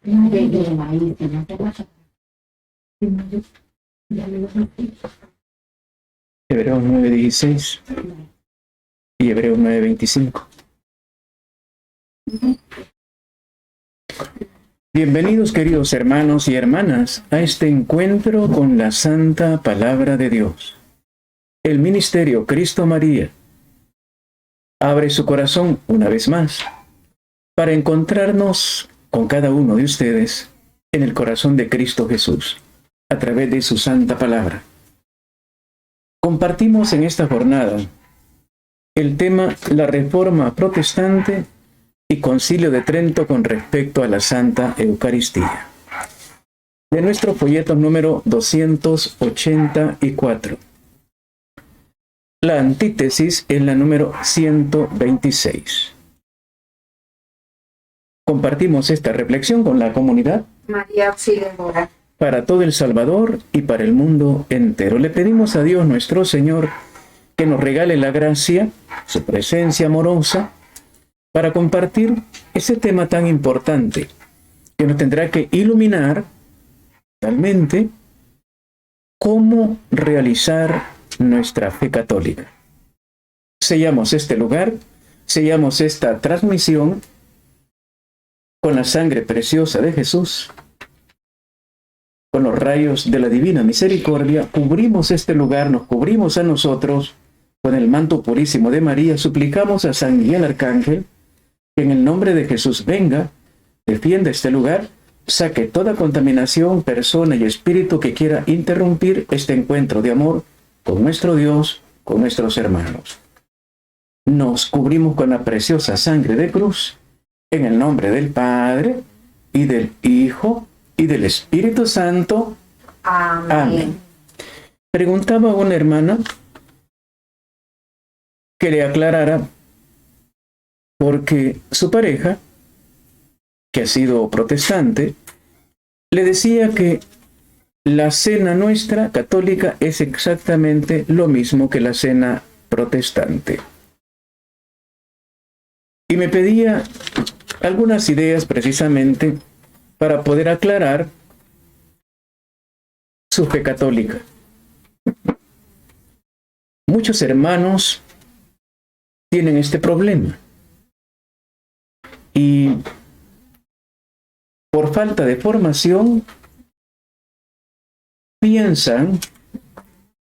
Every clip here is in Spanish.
Hebreos 9:16 y Hebreos 9:25. Bienvenidos, queridos hermanos y hermanas, a este encuentro con la Santa Palabra de Dios. El Ministerio Cristo María abre su corazón una vez más para encontrarnos con cada uno de ustedes en el corazón de Cristo Jesús, a través de su Santa Palabra. Compartimos en esta jornada el tema La Reforma Protestante y Concilio de Trento con respecto a la Santa Eucaristía, de nuestro folleto número 284. La antítesis es la número 126. Compartimos esta reflexión con la comunidad María Auxiliadora para todo El Salvador y para el mundo entero. Le pedimos a Dios nuestro Señor que nos regale la gracia, su presencia amorosa, para compartir ese tema tan importante que nos tendrá que iluminar totalmente cómo realizar nuestra fe católica. Sellamos este lugar, sellamos esta transmisión con la sangre preciosa de Jesús, con los rayos de la divina misericordia. Cubrimos este lugar, nos cubrimos a nosotros con el manto purísimo de María. Suplicamos a San Miguel Arcángel que en el nombre de Jesús venga, defienda este lugar, saque toda contaminación, persona y espíritu que quiera interrumpir este encuentro de amor con nuestro Dios, con nuestros hermanos. Nos cubrimos con la preciosa sangre de cruz, en el nombre del Padre, y del Hijo, y del Espíritu Santo. Amén. Amén. Preguntaba a una hermana que le aclarara porque su pareja, que ha sido protestante, le decía que la cena nuestra católica es exactamente lo mismo que la cena protestante. Y me pedía algunas ideas precisamente para poder aclarar su fe católica. Muchos hermanos tienen este problema y por falta de formación piensan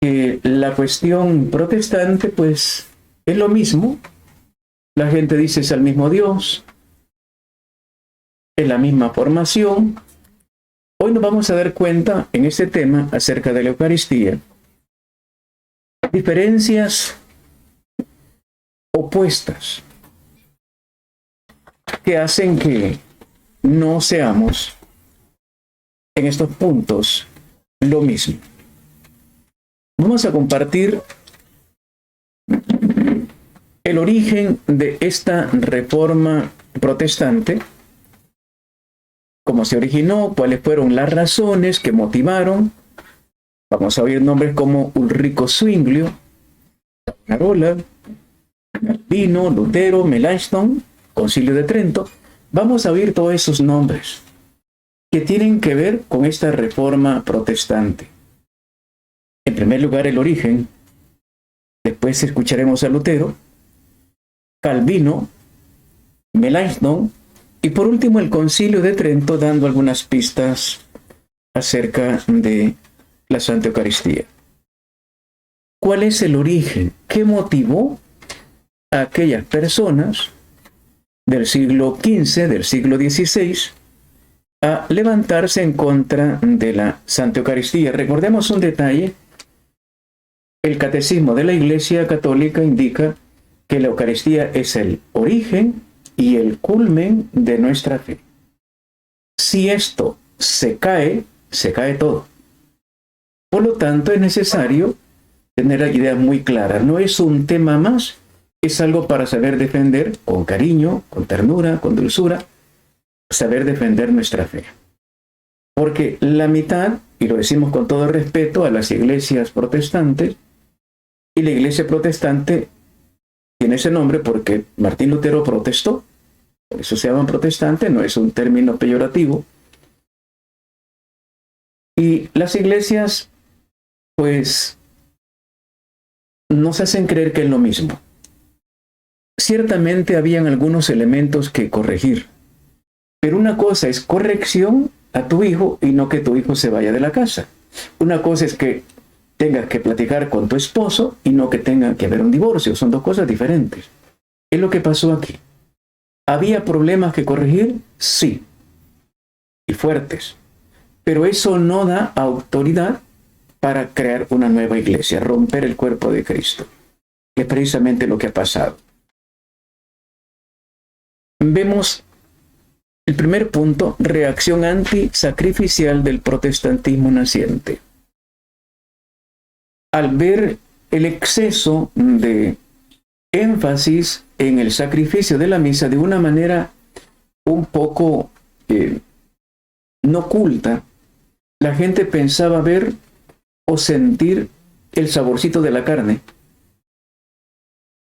que la cuestión protestante pues es lo mismo. La gente dice es el mismo Dios, es la misma formación. Hoy nos vamos a dar cuenta en este tema acerca de la Eucaristía diferencias opuestas que hacen que no seamos en estos puntos lo mismo. Vamos a compartir el origen de esta reforma protestante, cómo se originó, cuáles fueron las razones que motivaron. Vamos a oír nombres como Ulrico Zwinglio, Savonarola, Calvino, Lutero, Melanchthon, Concilio de Trento. Vamos a oír todos esos nombres que tienen que ver con esta reforma protestante. En primer lugar, el origen. Después escucharemos a Lutero, Calvino, Melanchthon y por último el Concilio de Trento, dando algunas pistas acerca de la Santa Eucaristía. ¿Cuál es el origen? ¿Qué motivó a aquellas personas del siglo XV, del siglo XVI, a levantarse en contra de la Santa Eucaristía? Recordemos un detalle. El Catecismo de la Iglesia Católica indica que la Eucaristía es el origen y el culmen de nuestra fe. Si esto se cae todo. Por lo tanto, es necesario tener la idea muy clara. No es un tema más, es algo para saber defender con cariño, con ternura, con dulzura, saber defender nuestra fe. Porque la mitad, y lo decimos con todo respeto a las iglesias protestantes, y la iglesia protestante tiene ese nombre porque Martín Lutero protestó, por eso se llaman protestantes, no es un término peyorativo, Y las iglesias, pues, nos hacen creer que es lo mismo. Ciertamente habían algunos elementos que corregir, pero una cosa es corrección a tu hijo y no que tu hijo se vaya de la casa. Una cosa es que tengas que platicar con tu esposo y no que tenga que haber un divorcio. Son dos cosas diferentes. Es lo que pasó aquí. ¿Había problemas que corregir? Sí. Y fuertes. Pero eso no da autoridad para crear una nueva iglesia, romper el cuerpo de Cristo. Es precisamente lo que ha pasado. Vemos el primer punto, reacción antisacrificial del protestantismo naciente. Al ver el exceso de énfasis en el sacrificio de la misa de una manera un poco no oculta, la gente pensaba ver o sentir el saborcito de la carne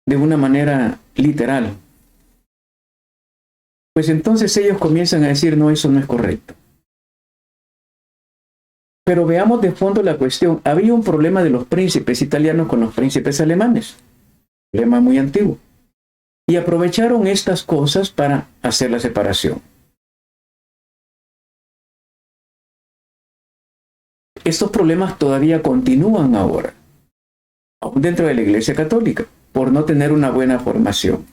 de una manera literal. Pues entonces ellos comienzan a decir, no, eso no es correcto. Pero veamos de fondo la cuestión. Había un problema de los príncipes italianos con los príncipes alemanes. Problema muy antiguo. Y aprovecharon estas cosas para hacer la separación. Estos problemas todavía continúan ahora, aún dentro de la Iglesia Católica, por no tener una buena formación.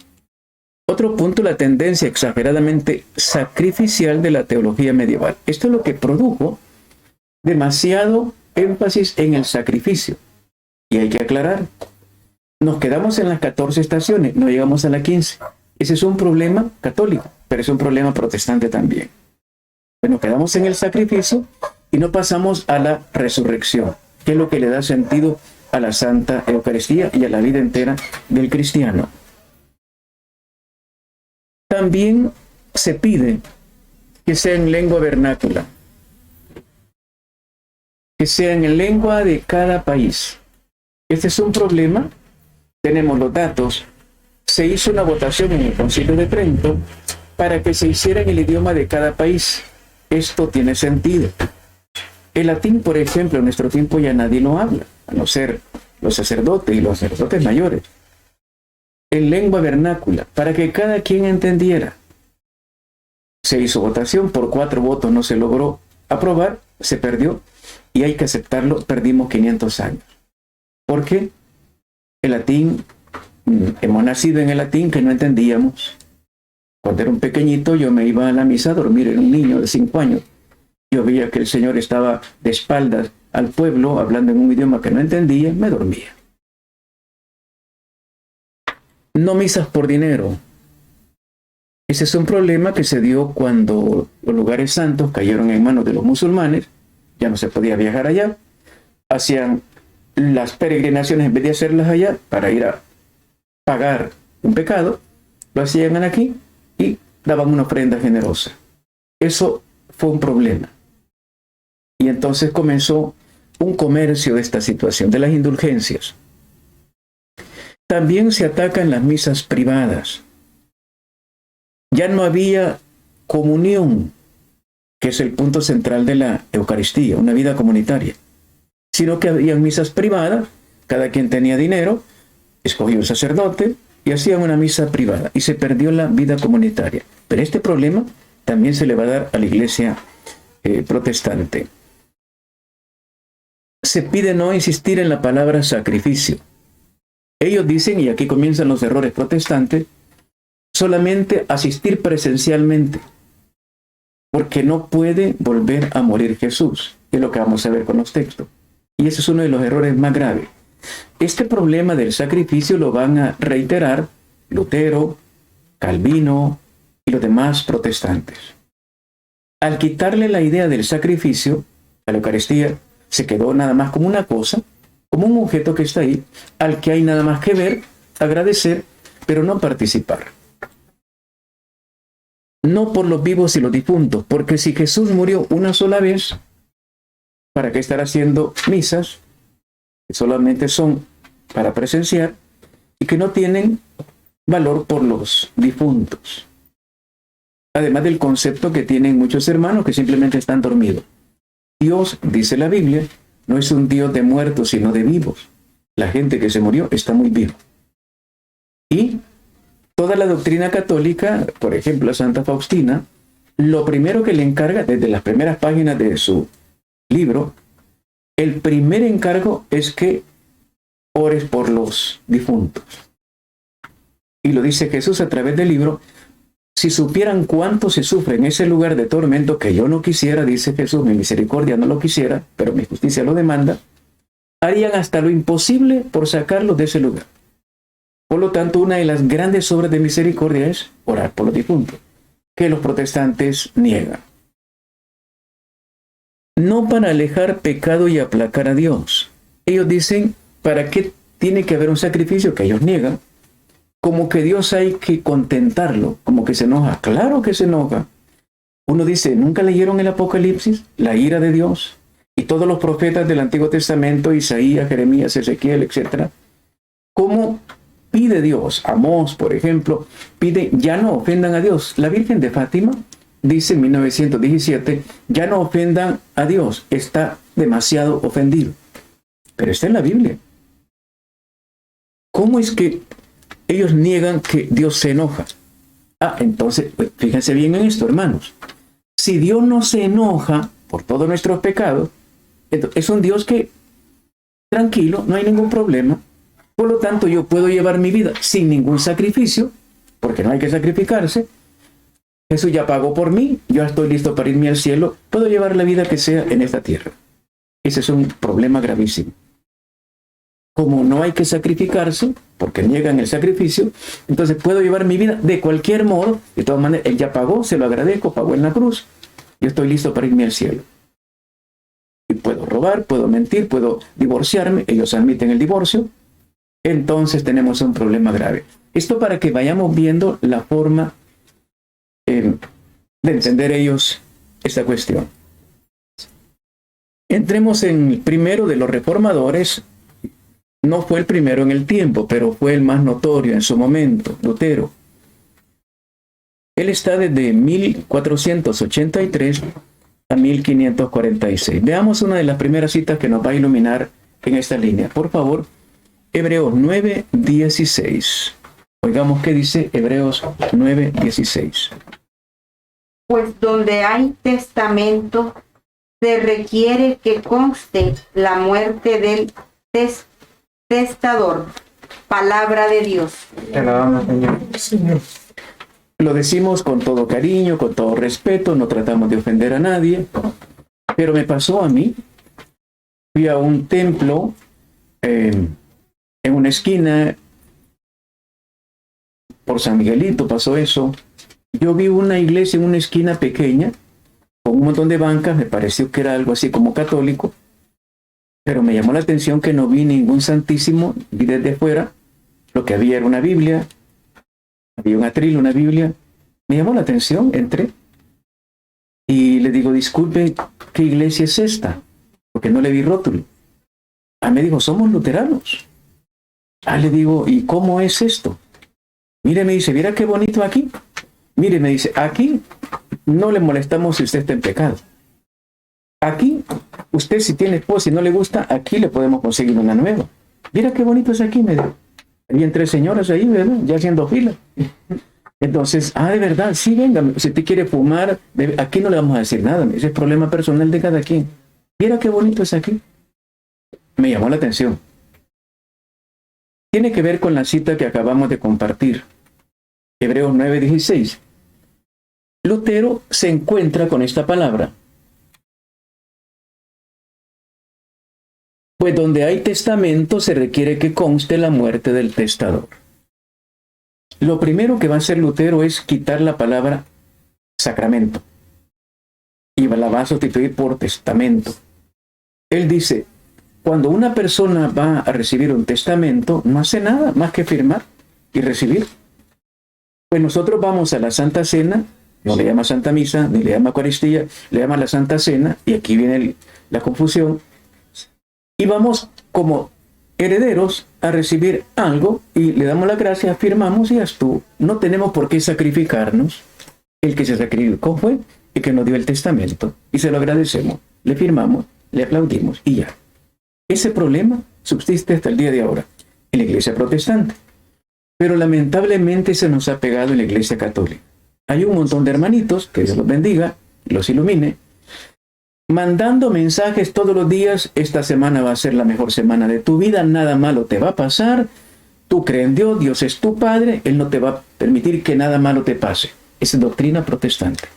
Otro punto, la tendencia exageradamente sacrificial de la teología medieval. Esto es lo que produjo demasiado énfasis en el sacrificio. Y hay que aclarar, nos quedamos en las 14 estaciones, no llegamos a la 15. Ese es un problema católico, pero es un problema protestante también. Pues nos quedamos en el sacrificio y no pasamos a la resurrección, que es lo que le da sentido a la Santa Eucaristía y a la vida entera del cristiano. También se pide que sea en lengua vernácula, que sea en lengua de cada país. Este es un problema. Tenemos los datos. Se hizo una votación en el Concilio de Trento para que se hiciera en el idioma de cada país. Esto tiene sentido. El latín, por ejemplo, en nuestro tiempo ya nadie lo habla, a no ser los sacerdotes y los sacerdotes mayores. En lengua vernácula, para que cada quien entendiera. Se hizo votación, por 4 votos no se logró aprobar, se perdió, y hay que aceptarlo, perdimos 500 años. ¿Por qué? El latín, hemos nacido en el latín que no entendíamos. Cuando era un pequeñito yo me iba a la misa a dormir, era un niño de 5 años. Yo veía que el Señor estaba de espaldas al pueblo, hablando en un idioma que no entendía, me dormía. No misas por dinero. Ese es un problema que se dio cuando los lugares santos cayeron en manos de los musulmanes, ya no se podía viajar allá, hacían las peregrinaciones en vez de hacerlas allá para ir a pagar un pecado, lo hacían aquí y daban una ofrenda generosa. Eso fue un problema. Y entonces comenzó un comercio de esta situación, de las indulgencias. También se atacan las misas privadas. Ya no había comunión, que es el punto central de la Eucaristía, una vida comunitaria, sino que había misas privadas, cada quien tenía dinero, escogía un sacerdote y hacían una misa privada, y se perdió la vida comunitaria. Pero este problema también se le va a dar a la Iglesia protestante. Se pide no insistir en la palabra sacrificio. Ellos dicen, y aquí comienzan los errores protestantes, solamente asistir presencialmente, porque no puede volver a morir Jesús, es lo que vamos a ver con los textos. Y ese es uno de los errores más graves. Este problema del sacrificio lo van a reiterar Lutero, Calvino y los demás protestantes. Al quitarle la idea del sacrificio a la Eucaristía, se quedó nada más como una cosa, como un objeto que está ahí, al que hay nada más que ver, agradecer, pero no participar. No por los vivos y los difuntos, porque si Jesús murió una sola vez, ¿para qué estar haciendo misas que solamente son para presenciar y que no tienen valor por los difuntos? Además del concepto que tienen muchos hermanos que simplemente están dormidos. Dios, dice la Biblia, no es un Dios de muertos, sino de vivos. La gente que se murió está muy viva. Y toda la doctrina católica, por ejemplo, Santa Faustina, lo primero que le encarga, desde las primeras páginas de su libro, el primer encargo es que ores por los difuntos. Y lo dice Jesús a través del libro. Si supieran cuánto se sufre en ese lugar de tormento, que yo no quisiera, dice Jesús, mi misericordia no lo quisiera, pero mi justicia lo demanda, harían hasta lo imposible por sacarlos de ese lugar. Por lo tanto, una de las grandes obras de misericordia es orar por los difuntos, que los protestantes niegan. No para alejar pecado y aplacar a Dios. Ellos dicen, ¿para qué tiene que haber un sacrificio? Que ellos niegan. Como que Dios hay que contentarlo, como que se enoja. Claro que se enoja. Uno dice, ¿nunca leyeron el Apocalipsis? La ira de Dios. Y todos los profetas del Antiguo Testamento, Isaías, Jeremías, Ezequiel, etc. ¿Cómo pide Dios? Amós, por ejemplo, pide, ya no ofendan a Dios. La Virgen de Fátima dice en 1917, ya no ofendan a Dios, está demasiado ofendido. Pero está en la Biblia. ¿Cómo es que ellos niegan que Dios se enoja? Entonces, fíjense bien en esto, hermanos. Si Dios no se enoja por todos nuestros pecados, es un Dios que, tranquilo, no hay ningún problema. Por lo tanto, yo puedo llevar mi vida sin ningún sacrificio, porque no hay que sacrificarse. Jesús ya pagó por mí, yo estoy listo para irme al cielo, puedo llevar la vida que sea en esta tierra. Ese es un problema gravísimo. Como no hay que sacrificarse, porque niegan el sacrificio, entonces puedo llevar mi vida de cualquier modo. De todas maneras, Él ya pagó, se lo agradezco, pagó en la cruz, yo estoy listo para irme al cielo. Y puedo robar, puedo mentir, puedo divorciarme, ellos admiten el divorcio, entonces tenemos un problema grave. Esto para que vayamos viendo la forma de entender ellos esta cuestión. Entremos en el primero de los reformadores. No fue el primero en el tiempo, pero fue el más notorio en su momento, Lutero. Él está desde 1483 a 1546. Veamos una de las primeras citas que nos va a iluminar en esta línea. Por favor, Hebreos 9:16. Oigamos qué dice Hebreos 9:16. Pues donde hay testamento, se requiere que conste la muerte del testador. Palabra de Dios. Te alabamos, Señor. Lo decimos con todo cariño, con todo respeto, no tratamos de ofender a nadie, pero me pasó a mí. Fui a un templo en una esquina, por San Miguelito pasó eso. Yo vi una iglesia en una esquina pequeña, con un montón de bancas, me pareció que era algo así como católico, pero me llamó la atención que no vi ningún santísimo, vi desde fuera, lo que había era una Biblia, había un atril, una Biblia, me llamó la atención, entré, y le digo, disculpe, ¿qué iglesia es esta? Porque no le vi rótulo. Me dijo, somos luteranos. Le digo, ¿y cómo es esto? Mire, me dice, ¿viera qué bonito aquí? Mire, me dice, aquí no le molestamos si usted está en pecado. Aquí, usted si tiene esposa y no le gusta, aquí le podemos conseguir una nueva. Mira qué bonito es aquí, me dijo. Habían 3 señoras ahí, ¿verdad? Ya haciendo fila. Entonces, de verdad, sí, venga, si usted quiere fumar, aquí no le vamos a decir nada. Ese es problema personal de cada quien. Mira qué bonito es aquí. Me llamó la atención. Tiene que ver con la cita que acabamos de compartir. Hebreos 9:16. Lutero se encuentra con esta palabra. Pues donde hay testamento se requiere que conste la muerte del testador. Lo primero que va a hacer Lutero es quitar la palabra sacramento y la va a sustituir por testamento. Él dice, cuando una persona va a recibir un testamento, no hace nada más que firmar y recibir. Pues nosotros vamos a la Santa Cena, no le llama Santa Misa, ni le llama Eucaristía, le llama la Santa Cena, y aquí viene la confusión, y vamos como herederos a recibir algo, y le damos la gracia, firmamos y ya estuvo. No tenemos por qué sacrificarnos. El que se sacrificó fue el que nos dio el testamento, y se lo agradecemos. le firmamos, le aplaudimos y ya. Ese problema subsiste hasta el día de ahora en la iglesia protestante. Pero lamentablemente se nos ha pegado en la iglesia católica. Hay un montón de hermanitos, que Dios los bendiga, los ilumine, mandando mensajes todos los días: esta semana va a ser la mejor semana de tu vida, nada malo te va a pasar, tú crees en Dios, Dios es tu Padre, Él no te va a permitir que nada malo te pase. Esa es doctrina protestante,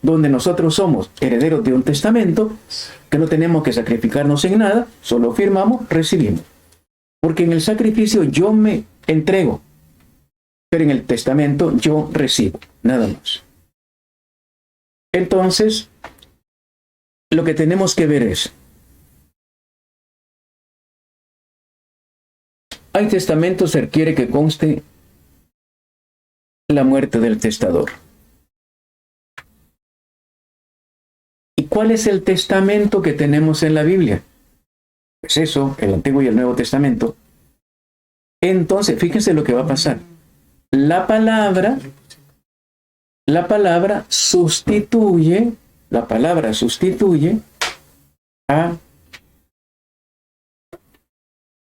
donde nosotros somos herederos de un testamento, que no tenemos que sacrificarnos en nada, solo firmamos, recibimos. Porque en el sacrificio yo me entrego, pero en el testamento yo recibo, nada más. Entonces, lo que tenemos que ver es, hay testamentos que requiere que conste la muerte del testador. ¿Y cuál es el testamento que tenemos en la Biblia? Pues eso, el Antiguo y el Nuevo Testamento. Entonces, fíjense lo que va a pasar. La palabra sustituye a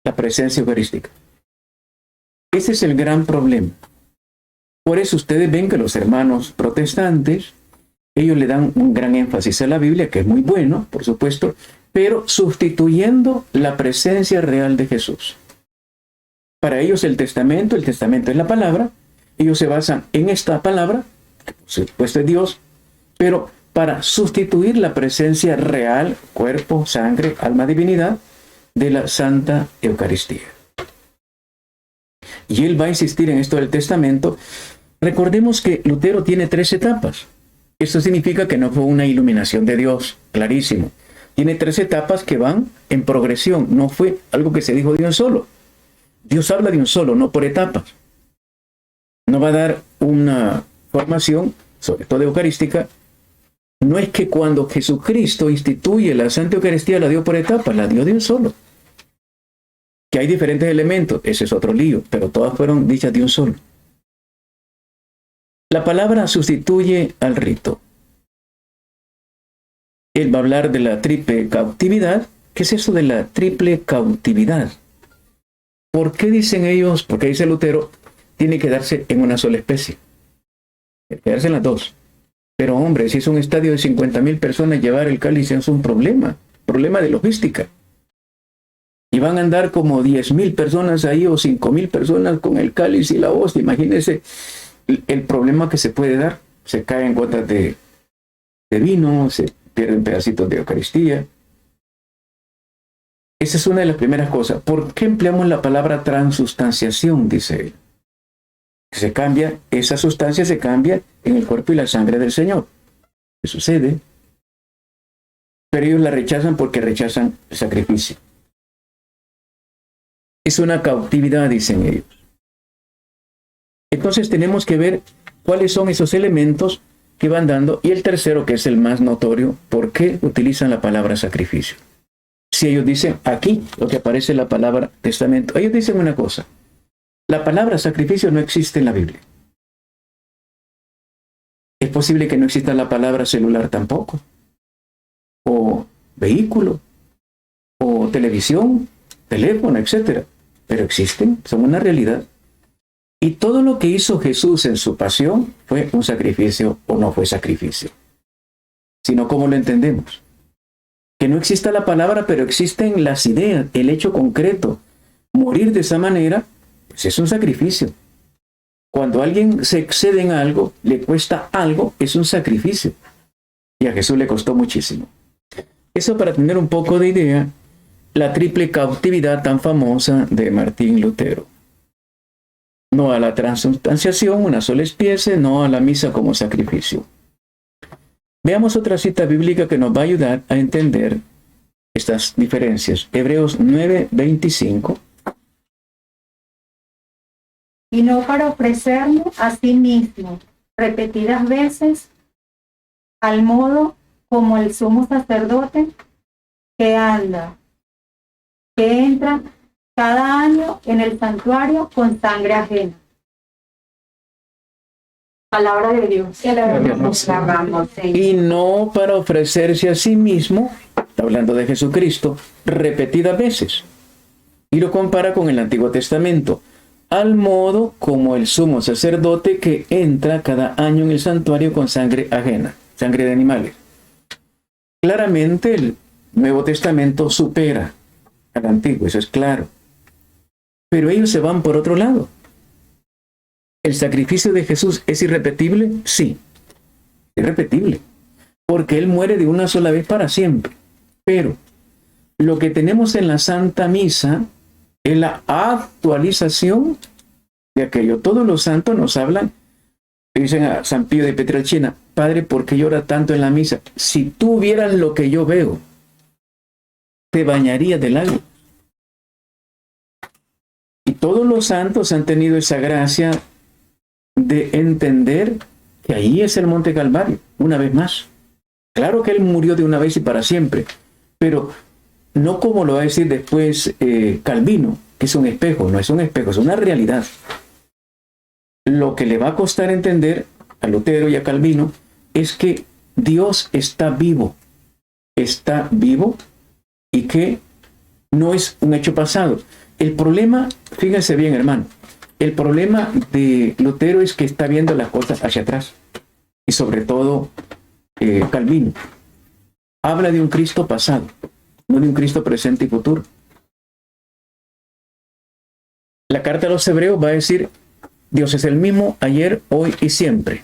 la presencia eucarística. Ese es el gran problema. Por eso ustedes ven que los hermanos protestantes, ellos le dan un gran énfasis a la Biblia, que es muy bueno, por supuesto, pero sustituyendo la presencia real de Jesús. Para ellos el testamento es la palabra. Ellos se basan en esta palabra, que por supuesto es Dios, pero para sustituir la presencia real, cuerpo, sangre, alma, divinidad, de la Santa Eucaristía. Y él va a insistir en esto del testamento. Recordemos que Lutero tiene 3 etapas. Esto significa que no fue una iluminación de Dios, clarísimo. Tiene 3 etapas que van en progresión. No fue algo que se dijo de un solo. Dios habla de un solo, no por etapas. No va a dar una formación, sobre todo eucarística. No es que cuando Jesucristo instituye la Santa Eucaristía la dio por etapas, la dio de un solo. Que hay diferentes elementos, ese es otro lío, pero todas fueron dichas de un solo. La palabra sustituye al rito. Él va a hablar de la triple cautividad. ¿Qué es eso de la triple cautividad? ¿Por qué dicen ellos, porque dice Lutero, tiene que darse en una sola especie? Tiene que darse en las 2. Pero hombre, si es un estadio de 50,000 personas, llevar el cáliz es un problema de logística. Y van a andar como 10,000 personas ahí o 5,000 personas con el cáliz y la hostia. Imagínense el problema que se puede dar. Se caen gotas de vino, se pierden pedacitos de Eucaristía. Esa es una de las primeras cosas. ¿Por qué empleamos la palabra transustanciación? Dice él. Se cambia, esa sustancia se cambia en el cuerpo y la sangre del Señor. ¿Qué sucede? Pero ellos la rechazan porque rechazan el sacrificio. Es una cautividad, dicen ellos. Entonces tenemos que ver cuáles son esos elementos que van dando. Y el tercero, que es el más notorio, ¿por qué utilizan la palabra sacrificio? Si ellos dicen aquí, lo que aparece en la palabra testamento, ellos dicen una cosa. La palabra sacrificio no existe en la Biblia. Es posible que no exista la palabra celular tampoco, o vehículo, o televisión, teléfono, etc. Pero existen, son una realidad. Y todo lo que hizo Jesús en su pasión fue un sacrificio o no fue sacrificio. Sino cómo lo entendemos. Que no exista la palabra, pero existen las ideas, el hecho concreto. Morir de esa manera, pues es un sacrificio. Cuando alguien se excede en algo, le cuesta algo, es un sacrificio. Y a Jesús le costó muchísimo. Eso para tener un poco de idea, la triple cautividad tan famosa de Martín Lutero. No a la transustanciación, una sola especie, no a la misa como sacrificio. Veamos otra cita bíblica que nos va a ayudar a entender estas diferencias. Hebreos 9:25. Y no para ofrecernos a sí mismo repetidas veces, al modo como el sumo sacerdote que entra cada año en el santuario con sangre ajena. Palabra de Dios. Alabamos, Señor. Y no para ofrecerse a sí mismo, está hablando de Jesucristo, repetidas veces. Y lo compara con el Antiguo Testamento, al modo como el sumo sacerdote que entra cada año en el santuario con sangre ajena, sangre de animales. Claramente el Nuevo Testamento supera al Antiguo, eso es claro. Pero ellos se van por otro lado. ¿El sacrificio de Jesús es irrepetible? Sí, irrepetible, porque Él muere de una sola vez para siempre. Pero lo que tenemos en la Santa Misa es la actualización de aquello. Todos los santos nos hablan, le dicen a San Pío de Pietrelcina: Padre, ¿por qué llora tanto en la misa? Si tú vieras lo que yo veo, te bañarías de lágrimas. Y todos los santos han tenido esa gracia de entender que ahí es el Monte Calvario, una vez más. Claro que Él murió de una vez y para siempre, pero no como lo va a decir después Calvino, que es un espejo. No es un espejo, es una realidad. Lo que le va a costar entender a Lutero y a Calvino es que Dios está vivo y que no es un hecho pasado. El problema, fíjense bien, hermano, el problema de Lutero es que está viendo las cosas hacia atrás. Y sobre todo Calvino habla de un Cristo pasado, no de un Cristo presente y futuro. La carta a los Hebreos va a decir: Dios es el mismo ayer, hoy y siempre.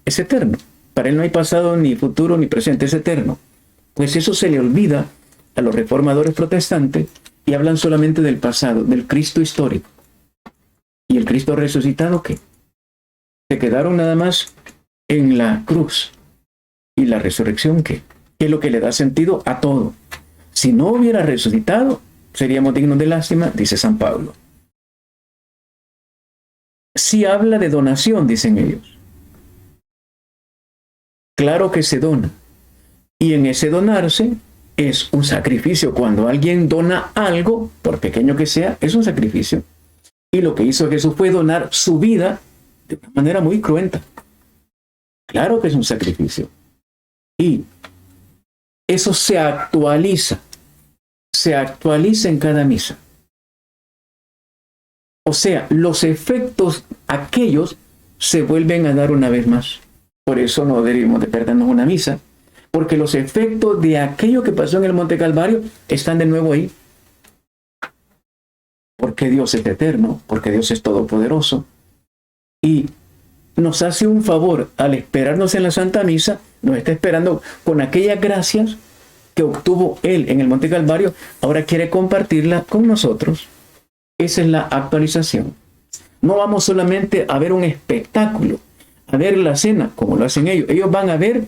Es eterno. Para Él no hay pasado, ni futuro, ni presente, es eterno. Pues eso se le olvida a los reformadores protestantes y hablan solamente del pasado, del Cristo histórico. ¿Y el Cristo resucitado qué? Se quedaron nada más en la cruz. ¿Y la resurrección qué? ¿Qué es lo que le da sentido a todo? Si no hubiera resucitado, seríamos dignos de lástima, dice San Pablo. Sí habla de donación, dicen ellos. Claro que se dona. Y en ese donarse es un sacrificio. Cuando alguien dona algo, por pequeño que sea, es un sacrificio. Y lo que hizo Jesús fue donar su vida de una manera muy cruenta. Claro que es un sacrificio. Y eso se actualiza en cada misa. O sea, los efectos aquellos se vuelven a dar una vez más. Por eso no debemos de perdernos una misa, porque los efectos de aquello que pasó en el Monte Calvario están de nuevo ahí. Porque Dios es eterno, porque Dios es todopoderoso. Y nos hace un favor al esperarnos en la Santa Misa, nos está esperando con aquellas gracias que obtuvo Él en el Monte Calvario, ahora quiere compartirla con nosotros. Esa es la actualización. No vamos solamente a ver un espectáculo, a ver la cena, como lo hacen ellos. Ellos van a ver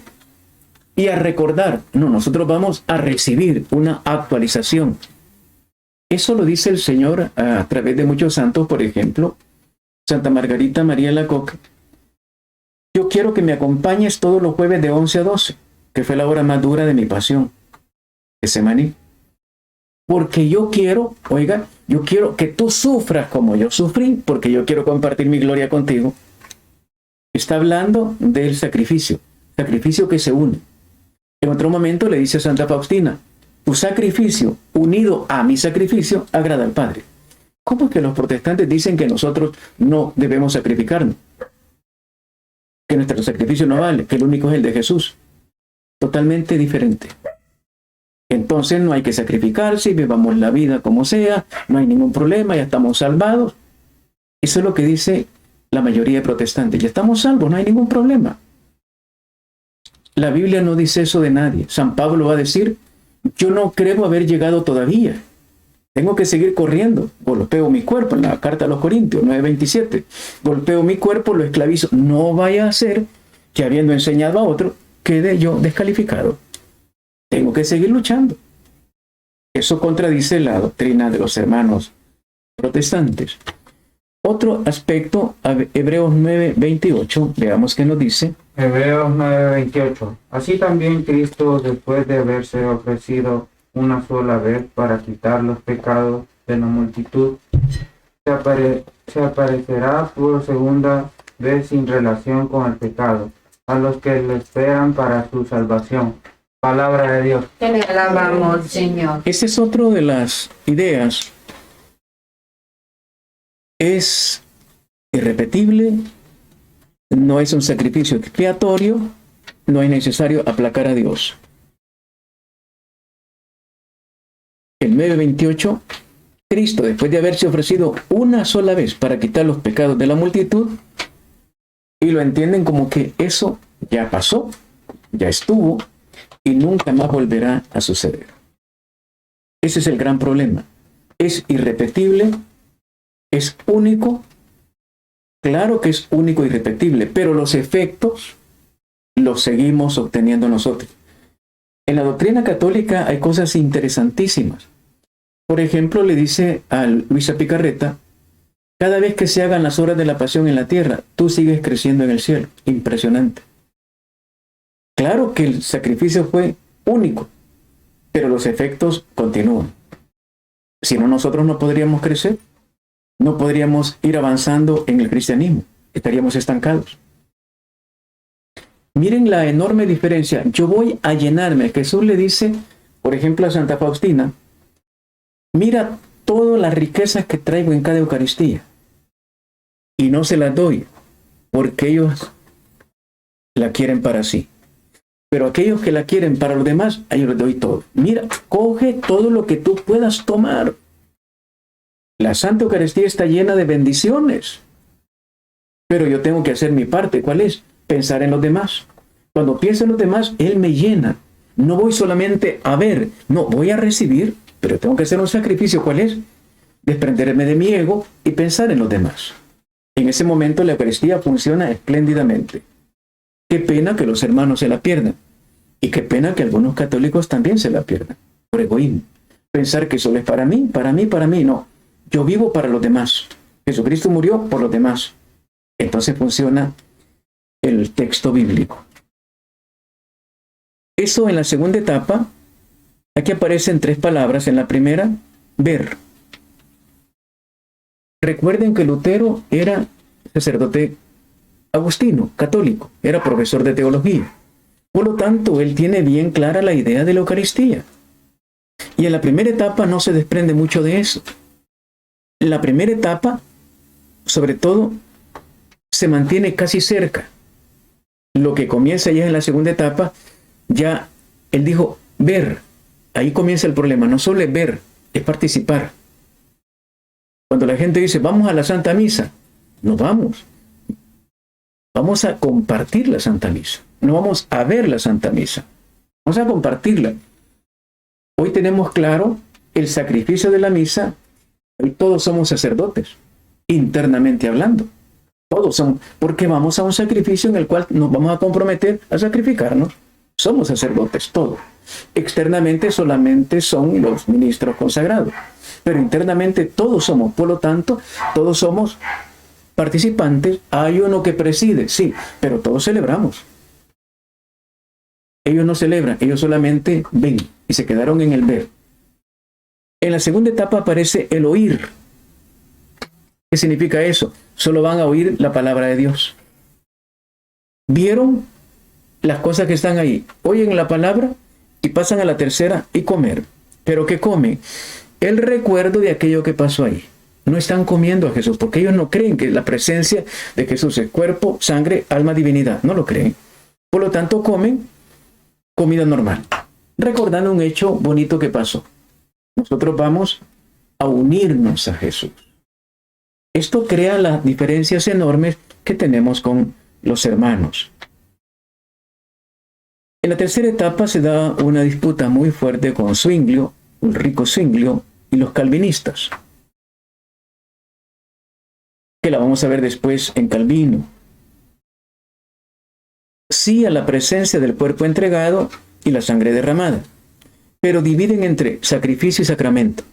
y a recordar. No, nosotros vamos a recibir una actualización. Eso lo dice el Señor a través de muchos santos, por ejemplo, Santa Margarita María Alacoque. Yo quiero que me acompañes todos los jueves de 11 a 12, que fue la hora más dura de mi pasión, Getsemaní. Porque yo quiero, oiga, yo quiero que tú sufras como yo sufrí, porque yo quiero compartir mi gloria contigo. Está hablando del sacrificio que se une. En otro momento le dice a Santa Faustina: tu sacrificio unido a mi sacrificio agrada al Padre. ¿Cómo es que los protestantes dicen que nosotros no debemos sacrificarnos? Que nuestro sacrificio no vale, que el único es el de Jesús. Totalmente diferente. Entonces no hay que sacrificarse y vivamos la vida como sea, no hay ningún problema, ya estamos salvados. Eso es lo que dice la mayoría de protestantes. Ya estamos salvos, no hay ningún problema. La Biblia no dice eso de nadie. San Pablo va a decir: yo no creo haber llegado todavía. Tengo que seguir corriendo. Golpeo mi cuerpo, en la carta a los Corintios 9:27. Golpeo mi cuerpo, lo esclavizo. No vaya a ser que, habiendo enseñado a otro, quede yo descalificado. Tengo que seguir luchando. Eso contradice la doctrina de los hermanos protestantes. Otro aspecto, Hebreos 9:28, veamos qué nos dice. Hebreos 9:28. Así también Cristo, después de haberse ofrecido una sola vez para quitar los pecados de la multitud, se aparecerá por segunda ve sin relación con el pecado, a los que le esperan para su salvación. Palabra de Dios. Te alabamos, Señor. Esa es otra de las ideas. Es irrepetible, no es un sacrificio expiatorio, no es necesario aplacar a Dios. El 9:28, Cristo, después de haberse ofrecido una sola vez para quitar los pecados de la multitud, y lo entienden como que eso ya pasó, ya estuvo, y nunca más volverá a suceder. Ese es el gran problema. Es irrepetible, es único. Claro que es único y irrepetible, pero los efectos los seguimos obteniendo nosotros. En la doctrina católica hay cosas interesantísimas. Por ejemplo, le dice a Luisa Picarreta, cada vez que se hagan las obras de la pasión en la tierra, tú sigues creciendo en el cielo. Impresionante. Claro que el sacrificio fue único, pero los efectos continúan. Si no, nosotros no podríamos crecer, no podríamos ir avanzando en el cristianismo, estaríamos estancados. Miren la enorme diferencia. Yo voy a llenarme. Jesús le dice, por ejemplo, a Santa Faustina, mira todas las riquezas que traigo en cada Eucaristía y no se las doy porque ellos la quieren para sí. Pero aquellos que la quieren para los demás, a ellos les doy todo. Mira, coge todo lo que tú puedas tomar. La Santa Eucaristía está llena de bendiciones. Pero yo tengo que hacer mi parte. ¿Cuál es? Pensar en los demás. Cuando pienso en los demás, Él me llena. No voy solamente a ver, no, voy a recibir, pero tengo que hacer un sacrificio. ¿Cuál es? Desprenderme de mi ego y pensar en los demás. En ese momento la Eucaristía funciona espléndidamente. Qué pena que los hermanos se la pierdan. Y qué pena que algunos católicos también se la pierdan. Por egoísmo. Pensar que solo es para mí, para mí, para mí. No. Yo vivo para los demás. Jesucristo murió por los demás. Entonces funciona el texto bíblico. Eso en la segunda etapa, aquí aparecen 3 palabras. En la primera, ver. Recuerden que Lutero era sacerdote agustino, católico, era profesor de teología. Por lo tanto, él tiene bien clara la idea de la Eucaristía. Y en la primera etapa no se desprende mucho de eso. La primera etapa, sobre todo, se mantiene casi cerca. Lo que comienza ya en la segunda etapa, ya él dijo, ver. Ahí comienza el problema. No solo es ver, es participar. Cuando la gente dice, vamos a la Santa Misa, no vamos. Vamos a compartir la Santa Misa. No vamos a ver la Santa Misa. Vamos a compartirla. Hoy tenemos claro el sacrificio de la misa. Hoy todos somos sacerdotes, internamente hablando. Todos somos, porque vamos a un sacrificio en el cual nos vamos a comprometer a sacrificarnos. Somos sacerdotes, todos. Externamente solamente son los ministros consagrados. Pero internamente todos somos. Por lo tanto, todos somos participantes. Hay uno que preside, sí, pero todos celebramos. Ellos no celebran, ellos solamente ven y se quedaron en el ver. En la segunda etapa aparece el oír. ¿Qué significa eso? Solo van a oír la palabra de Dios. Vieron las cosas que están ahí, oyen la palabra y pasan a la tercera y comer. ¿Pero qué comen? El recuerdo de aquello que pasó ahí. No están comiendo a Jesús, porque ellos no creen que la presencia de Jesús es cuerpo, sangre, alma, divinidad. No lo creen. Por lo tanto, comen comida normal, recordando un hecho bonito que pasó. Nosotros vamos a unirnos a Jesús. Esto crea las diferencias enormes que tenemos con los hermanos. En la tercera etapa se da una disputa muy fuerte con Zwinglio, Ulrico Zwinglio, y los calvinistas, que la vamos a ver después en Calvino. Sí a la presencia del cuerpo entregado y la sangre derramada, pero dividen entre sacrificio y sacramento.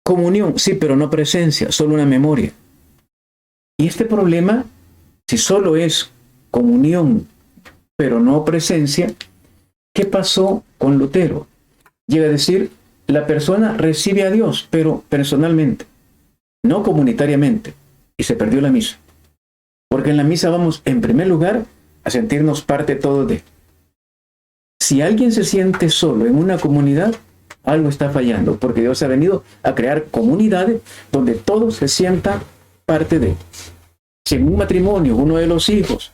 Comunión, sí, pero no presencia, solo una memoria. Y este problema, si solo es comunión, pero no presencia, ¿qué pasó con Lutero? Llega a decir, la persona recibe a Dios, pero personalmente, no comunitariamente, y se perdió la misa. Porque en la misa vamos, en primer lugar, a sentirnos parte todo de. Si alguien se siente solo en una comunidad, algo está fallando, porque Dios ha venido a crear comunidades donde todos se sientan parte de. Si en un matrimonio uno de los hijos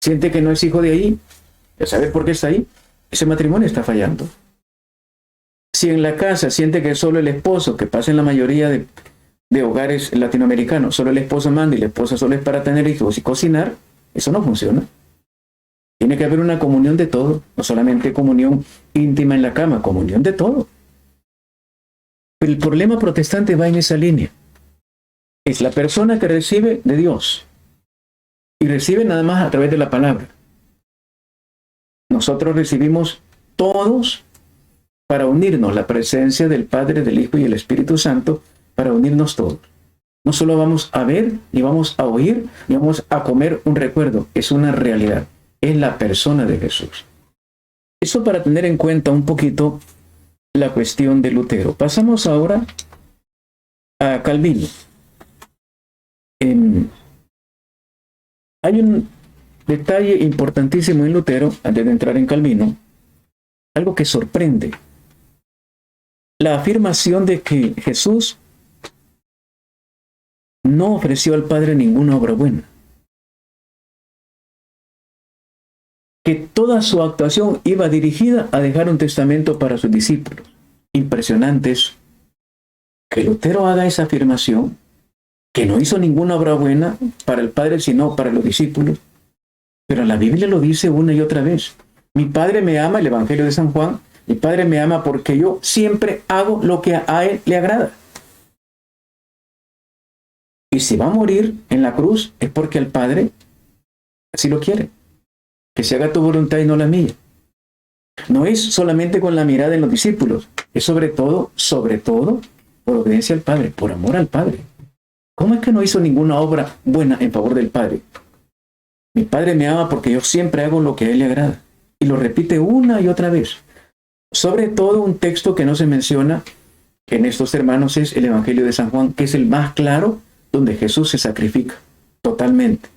siente que no es hijo de ahí, ya sabes por qué está ahí, ese matrimonio está fallando. Si en la casa siente que solo el esposo, que pasa en la mayoría de hogares latinoamericanos, solo el esposo manda y la esposa solo es para tener hijos y cocinar, eso no funciona. Tiene que haber una comunión de todo, no solamente comunión íntima en la cama, comunión de todo. Pero el problema protestante va en esa línea. Es la persona que recibe de Dios y recibe nada más a través de la palabra. Nosotros recibimos todos para unirnos, la presencia del Padre, del Hijo y el Espíritu Santo, para unirnos todos. No solo vamos a ver, ni vamos a oír, ni vamos a comer un recuerdo, es una realidad, es la persona de Jesús. Eso para tener en cuenta un poquito la cuestión de Lutero. Pasamos ahora a Calvino. Hay un detalle importantísimo en Lutero, antes de entrar en Calvino, algo que sorprende. La afirmación de que Jesús no ofreció al Padre ninguna obra buena. Que toda su actuación iba dirigida a dejar un testamento para sus discípulos. Impresionante eso. Que Lutero haga esa afirmación, que no hizo ninguna obra buena para el Padre, sino para los discípulos. Pero la Biblia lo dice una y otra vez. Mi Padre me ama, el Evangelio de San Juan, mi Padre me ama porque yo siempre hago lo que a Él le agrada. Y si va a morir en la cruz es porque el Padre así lo quiere. Que se haga tu voluntad y no la mía. No es solamente con la mirada en los discípulos, es sobre todo, por obediencia al Padre, por amor al Padre. ¿Cómo es que no hizo ninguna obra buena en favor del Padre? Mi Padre me ama porque yo siempre hago lo que a Él le agrada. Y lo repite una y otra vez. Sobre todo un texto que no se menciona en estos hermanos es el Evangelio de San Juan, que es el más claro, donde Jesús se sacrifica totalmente.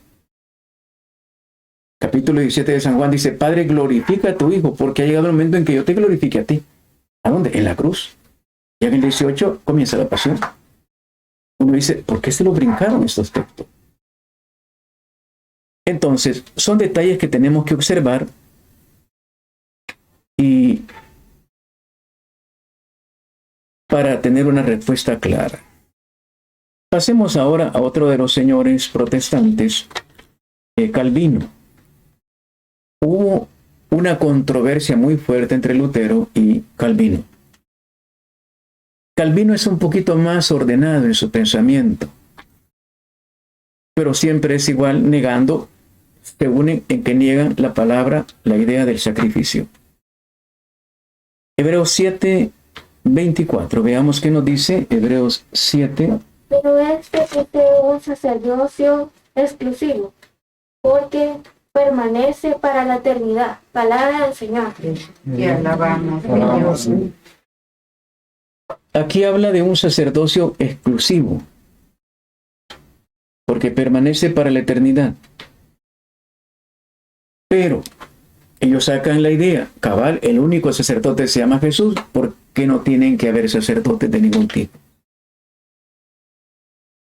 Capítulo 17 de San Juan dice, Padre, glorifica a tu Hijo, porque ha llegado el momento en que yo te glorifique a ti. ¿A dónde? En la cruz. Y en el 18 comienza la pasión. Uno dice, ¿por qué se lo brincaron estos textos? Entonces, son detalles que tenemos que observar y para tener una respuesta clara. Pasemos ahora a otro de los señores protestantes, Calvino. Hubo una controversia muy fuerte entre Lutero y Calvino. Calvino es un poquito más ordenado en su pensamiento, pero siempre es igual negando, se unen en que niegan la palabra, la idea del sacrificio. Hebreos 7, 24. Veamos qué nos dice Hebreos 7. Pero este posee un sacerdocio exclusivo, porque permanece para la eternidad. Palabra del Señor. Te alabamos, Señor. Aquí habla de un sacerdocio exclusivo, porque permanece para la eternidad. Pero ellos sacan la idea, cabal, el único sacerdote se llama Jesús, ¿por qué no tienen que haber sacerdotes de ningún tipo?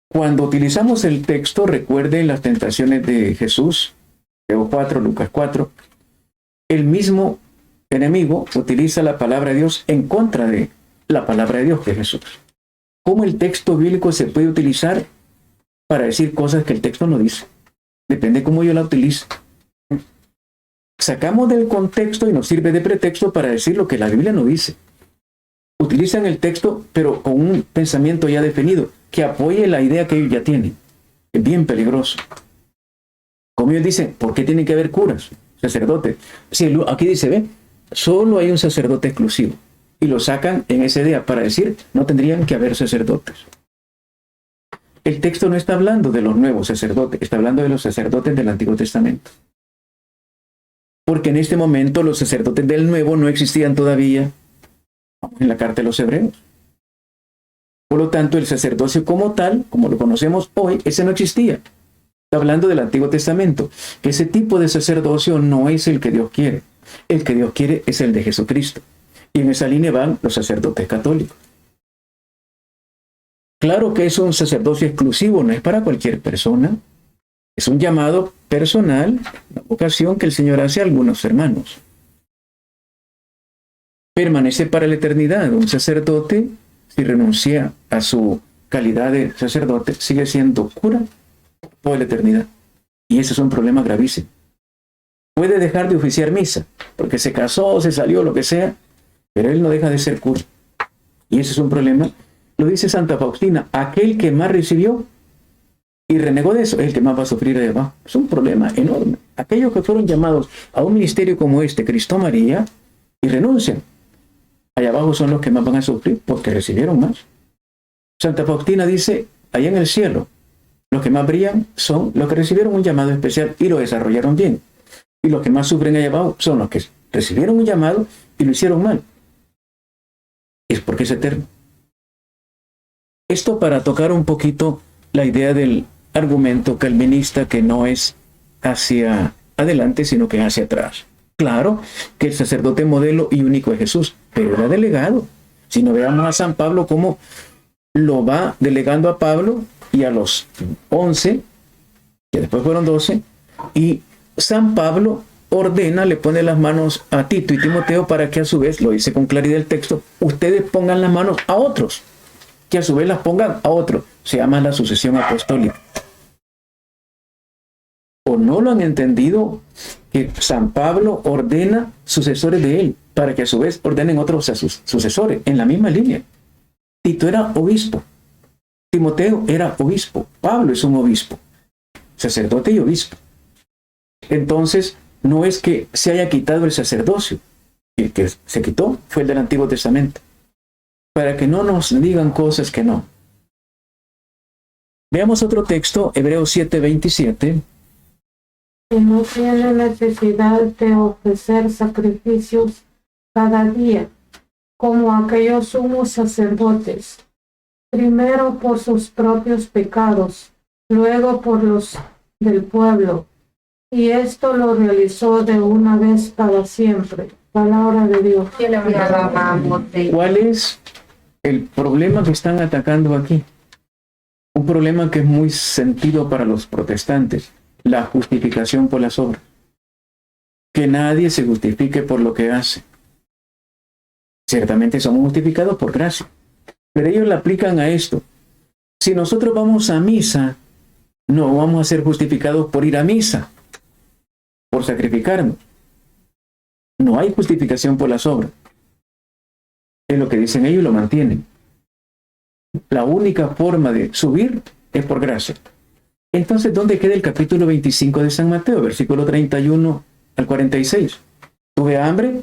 Cuando utilizamos el texto, recuerden las tentaciones de Jesús, Mateo 4, Lucas 4, el mismo enemigo utiliza la palabra de Dios en contra de la palabra de Dios, de Jesús. ¿Cómo el texto bíblico se puede utilizar para decir cosas que el texto no dice? Depende cómo yo la utilice. Sacamos del contexto y nos sirve de pretexto para decir lo que la Biblia no dice. Utilizan el texto, pero con un pensamiento ya definido, que apoye la idea que ellos ya tienen. Es bien peligroso. Como ellos dicen, ¿por qué tienen que haber curas, sacerdotes? Sí, aquí dice, ve, solo hay un sacerdote exclusivo. Y lo sacan en esa idea para decir, no tendrían que haber sacerdotes. El texto no está hablando de los nuevos sacerdotes, está hablando de los sacerdotes del Antiguo Testamento. Porque en este momento los sacerdotes del Nuevo no existían todavía en la carta de los Hebreos. Por lo tanto, el sacerdocio como tal, como lo conocemos hoy, ese no existía. Está hablando del Antiguo Testamento, que ese tipo de sacerdocio no es el que Dios quiere. El que Dios quiere es el de Jesucristo. Y en esa línea van los sacerdotes católicos. Claro que es un sacerdocio exclusivo, no es para cualquier persona. Es un llamado personal, una vocación que el Señor hace a algunos hermanos. Permanece para la eternidad. Un sacerdote, si renuncia a su calidad de sacerdote, sigue siendo cura por toda la eternidad. Y ese es un problema gravísimo. Puede dejar de oficiar misa, porque se casó, se salió, lo que sea, pero él no deja de ser cura. Y ese es un problema. Lo dice Santa Faustina, aquel que más recibió y renegó de eso es el que más va a sufrir de abajo. Es un problema enorme. Aquellos que fueron llamados a un ministerio como este, Cristo María, y renuncian, allá abajo son los que más van a sufrir porque recibieron más. Santa Faustina dice, allá en el cielo, los que más brillan son los que recibieron un llamado especial y lo desarrollaron bien. Y los que más sufren allá abajo son los que recibieron un llamado y lo hicieron mal. Es porque es eterno. Esto para tocar un poquito la idea del argumento calvinista que no es hacia adelante, sino que hacia atrás. Claro que el sacerdote modelo y único es Jesús, pero era delegado. Si no veamos a San Pablo cómo lo va delegando a Pablo y a los 11, que después fueron 12, y San Pablo ordena, le pone las manos a Tito y Timoteo para que a su vez, lo dice con claridad el texto, ustedes pongan las manos a otros, que a su vez las pongan a otros. Se llama la sucesión apostólica. ¿O no lo han entendido que San Pablo ordena sucesores de él para que a su vez ordenen otros a sus sucesores en la misma línea? Tito era obispo, Timoteo era obispo, Pablo es un obispo, sacerdote y obispo. Entonces, no es que se haya quitado el sacerdocio, el que se quitó fue el del Antiguo Testamento, para que no nos digan cosas que no. Veamos otro texto, Hebreos 7:27. Que no tiene necesidad de ofrecer sacrificios cada día, como aquellos sumos sacerdotes, primero por sus propios pecados, luego por los del pueblo, y esto lo realizó de una vez para siempre. Palabra de Dios. ¿Cuál es el problema que están atacando aquí? Un problema que es muy sentido para los protestantes, la justificación por las obras. Que nadie se justifique por lo que hace. Ciertamente somos justificados por gracia, pero ellos la aplican a esto. Si nosotros vamos a misa, no vamos a ser justificados por ir a misa, por sacrificarnos. No hay justificación por las obras. Es lo que dicen ellos y lo mantienen. La única forma de subir es por gracia. Entonces, ¿dónde queda el capítulo 25 de San Mateo, versículo 31 al 46? ¿Tuve hambre?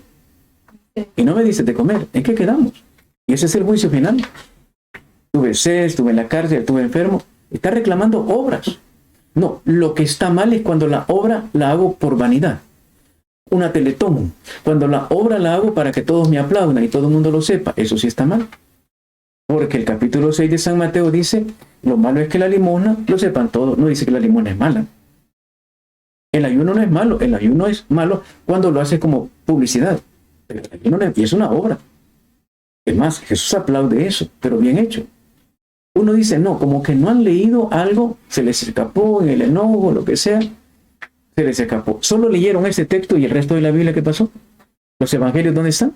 Y no me dices de comer. ¿En qué quedamos? Y ese es el juicio final. Tuve sed, estuve en la cárcel, estuve enfermo. Está reclamando obras. No, lo que está mal es cuando la obra la hago por vanidad. Una teletón. Cuando la obra la hago para que todos me aplaudan y todo el mundo lo sepa. Eso sí está mal. Porque el capítulo 6 de San Mateo dice, lo malo es que la limosna lo sepan todos. No dice que la limosna es mala. El ayuno no es malo. El ayuno es malo cuando lo hace como publicidad. Pero el ayuno es una obra. Es más, Jesús aplaude eso, pero bien hecho. Uno dice, no, como que no han leído algo, se les escapó en el enojo, lo que sea, se les escapó. Solo leyeron ese texto y el resto de la Biblia, ¿qué pasó? ¿Los evangelios dónde están?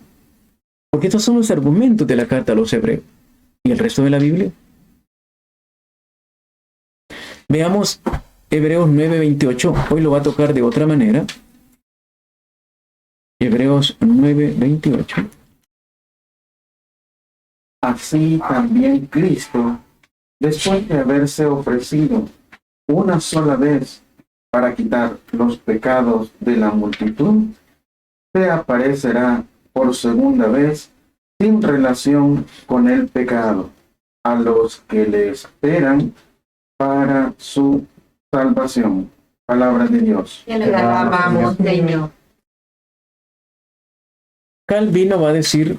Porque estos son los argumentos de la carta a los hebreos. ¿Y el resto de la Biblia? Veamos Hebreos 9:28. Hoy lo va a tocar de otra manera. Hebreos 9:28. Así también Cristo, después de haberse ofrecido una sola vez para quitar los pecados de la multitud, se aparecerá por segunda vez sin relación con el pecado a los que le esperan para su salvación. Palabra de Dios. Te le alabamos, Señor. Calvino va a decir,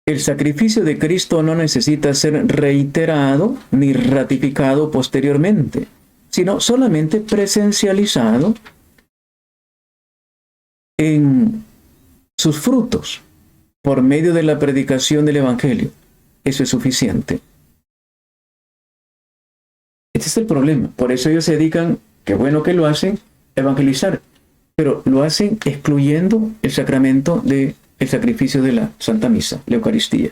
el sacrificio de Cristo no necesita ser reiterado ni ratificado posteriormente, sino solamente presencializado en sus frutos por medio de la predicación del Evangelio. Eso es suficiente. Este es el problema. Por eso ellos se dedican, qué bueno que lo hacen, a evangelizar, pero lo hacen excluyendo el sacramento del sacrificio de la Santa Misa, la Eucaristía.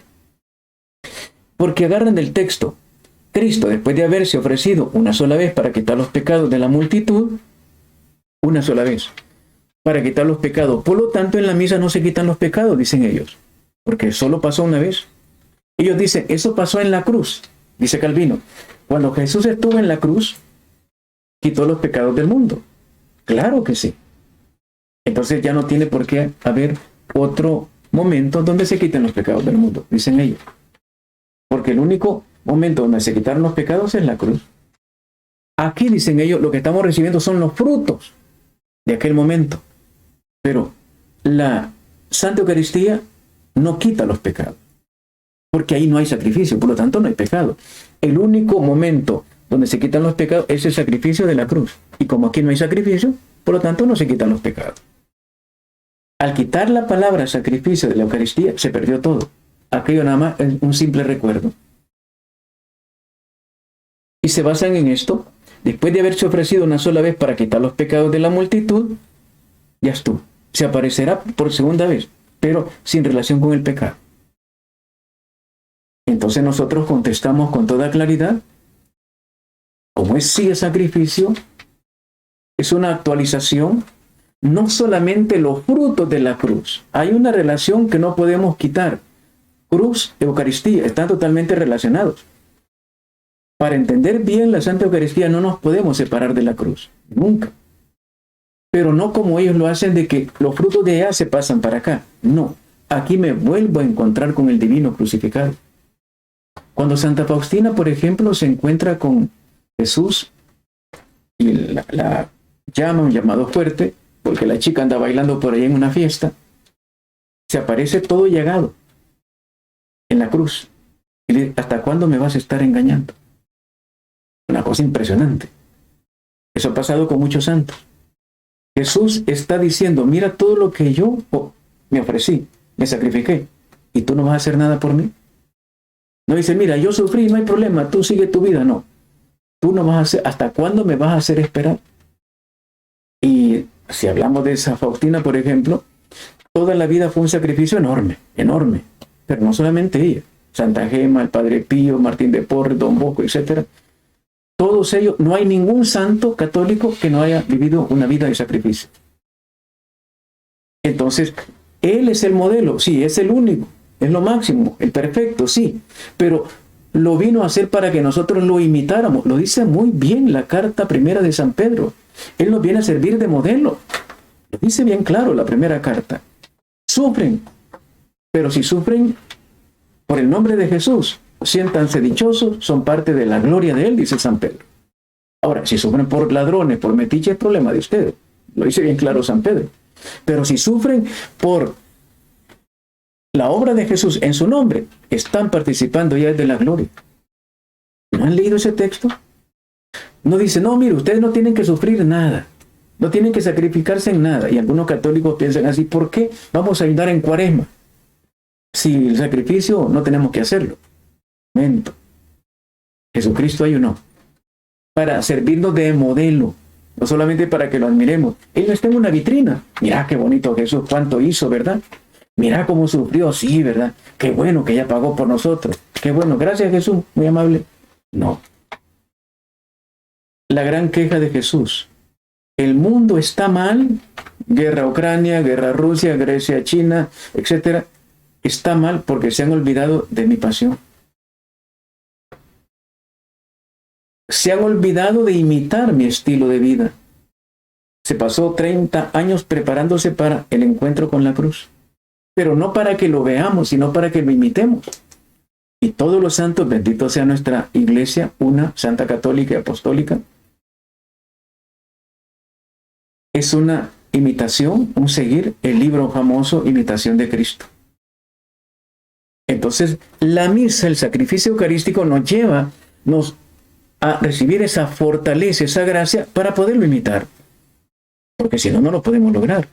Porque agarran del texto, Cristo, después de haberse ofrecido una sola vez para quitar los pecados de la multitud, una sola vez, para quitar los pecados. Por lo tanto, en la misa no se quitan los pecados, dicen ellos, porque solo pasó una vez. Ellos dicen, eso pasó en la cruz, dice Calvino. Cuando Jesús estuvo en la cruz, quitó los pecados del mundo. Claro que sí. Entonces ya no tiene por qué haber otro momento donde se quiten los pecados del mundo, dicen ellos. Porque el único momento donde se quitaron los pecados es la cruz. Aquí, dicen ellos, lo que estamos recibiendo son los frutos de aquel momento. Pero la Santa Eucaristía no quita los pecados, porque ahí no hay sacrificio, por lo tanto no hay pecado. El único momento donde se quitan los pecados es el sacrificio de la cruz. Y como aquí no hay sacrificio, por lo tanto no se quitan los pecados. Al quitar la palabra sacrificio de la Eucaristía, se perdió todo. Aquello nada más es un simple recuerdo. Y se basan en esto. Después de haberse ofrecido una sola vez para quitar los pecados de la multitud, ya estuvo. Se aparecerá por segunda vez, pero sin relación con el pecado. Entonces nosotros contestamos con toda claridad, como es sí el sacrificio, es una actualización, no solamente los frutos de la cruz. Hay una relación que no podemos quitar. Cruz, Eucaristía, están totalmente relacionados. Para entender bien la Santa Eucaristía no nos podemos separar de la cruz, nunca. Pero no como ellos lo hacen de que los frutos de ella se pasan para acá. No, aquí me vuelvo a encontrar con el divino crucificado. Cuando Santa Faustina, por ejemplo, se encuentra con Jesús y la llama un llamado fuerte, porque la chica anda bailando por ahí en una fiesta, se aparece todo llagado en la cruz. Y le dice, ¿hasta cuándo me vas a estar engañando? Una cosa impresionante. Eso ha pasado con muchos santos. Jesús está diciendo, mira todo lo que yo me ofrecí, me sacrifiqué, y tú no vas a hacer nada por mí. No dice, mira, yo sufrí, no hay problema, tú sigue tu vida. No, tú no vas a hacer, ¿hasta cuándo me vas a hacer esperar? Y si hablamos de esa Faustina, por ejemplo, toda la vida fue un sacrificio enorme, enorme. Pero no solamente ella, Santa Gema, el Padre Pío, Martín de Porres, Don Bosco, etc. Todos ellos, no hay ningún santo católico que no haya vivido una vida de sacrificio. Entonces, él es el modelo, sí, es el único, es lo máximo, el perfecto, sí, pero lo vino a hacer para que nosotros lo imitáramos. Lo dice muy bien la carta primera de San Pedro. Él nos viene a servir de modelo. Lo dice bien claro la primera carta. Sufren, pero si sufren por el nombre de Jesús, siéntanse dichosos, son parte de la gloria de Él, dice San Pedro. Ahora, si sufren por ladrones, por metiches, es problema de ustedes. Lo dice bien claro San Pedro. Pero si sufren por la obra de Jesús en su nombre, están participando ya de la gloria. ¿No han leído ese texto? No dice, no, mire, ustedes no tienen que sufrir nada. No tienen que sacrificarse en nada. Y algunos católicos piensan así, ¿por qué vamos a ayudar en Cuaresma? Si el sacrificio no tenemos que hacerlo. Momento. Jesucristo ayunó para servirnos de modelo, no solamente para que lo admiremos. Él no está en una vitrina. Mirá qué bonito Jesús, cuánto hizo, ¿verdad? Mirá cómo sufrió, sí, ¿verdad? Qué bueno que ya pagó por nosotros. Qué bueno, gracias Jesús, muy amable. No. La gran queja de Jesús. El mundo está mal, guerra Ucrania, guerra Rusia, Grecia, China, etc. Está mal porque se han olvidado de mi pasión. Se han olvidado de imitar mi estilo de vida. Se pasó 30 años preparándose para el encuentro con la cruz. Pero no para que lo veamos, sino para que lo imitemos. Y todos los santos, bendito sea nuestra iglesia, una, santa católica y apostólica, es una imitación, un seguir el libro famoso Imitación de Cristo. Entonces, la misa, el sacrificio eucarístico nos lleva, nos a recibir esa fortaleza, esa gracia para poderlo imitar. Porque si no, no lo podemos lograr.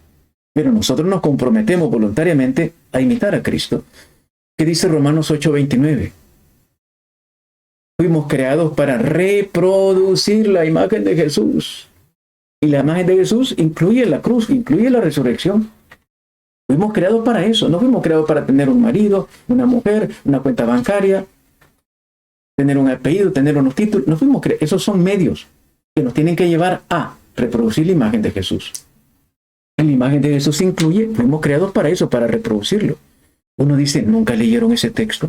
Pero nosotros nos comprometemos voluntariamente a imitar a Cristo. ¿Qué dice Romanos 8:29? Fuimos creados para reproducir la imagen de Jesús. Y la imagen de Jesús incluye la cruz, incluye la resurrección. Fuimos creados para eso. No fuimos creados para tener un marido, una mujer, una cuenta bancaria, tener un apellido, tener unos títulos. No fuimos creados. Esos son medios que nos tienen que llevar a reproducir la imagen de Jesús. La imagen de Jesús incluye, fuimos creados para eso, para reproducirlo. Uno dice, ¿nunca leyeron ese texto?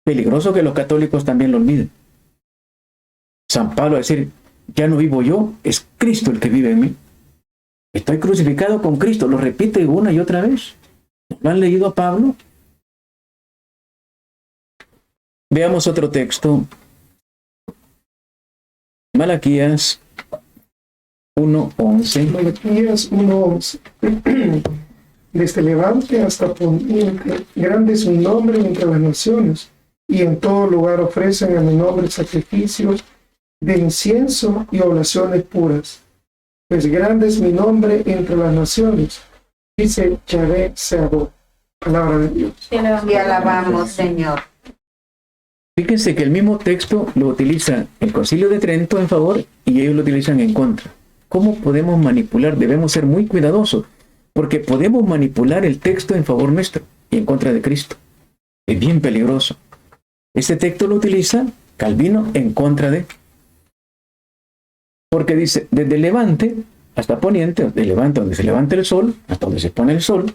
Peligroso que los católicos también lo olviden. San Pablo va a decir, ya no vivo yo, es Cristo el que vive en mí. Estoy crucificado con Cristo, lo repite una y otra vez. ¿Lo han leído a Pablo? Veamos otro texto. Malaquías 1:11. Malaquías 1:11. Desde levante hasta poniente, grande es mi nombre entre las naciones, y en todo lugar ofrecen a mi nombre sacrificios de incienso y oblaciones puras. Pues grande es mi nombre entre las naciones, dice Yahvé Sebaot. Palabra de Dios. Te alabamos, Señor. Fíjense que el mismo texto lo utiliza el Concilio de Trento en favor y ellos lo utilizan en contra. ¿Cómo podemos manipular? Debemos ser muy cuidadosos, porque podemos manipular el texto en favor nuestro y en contra de Cristo. Es bien peligroso. Este texto lo utiliza Calvino en contra de. Porque dice, desde levante hasta poniente, de levante donde se levanta el sol, hasta donde se pone el sol,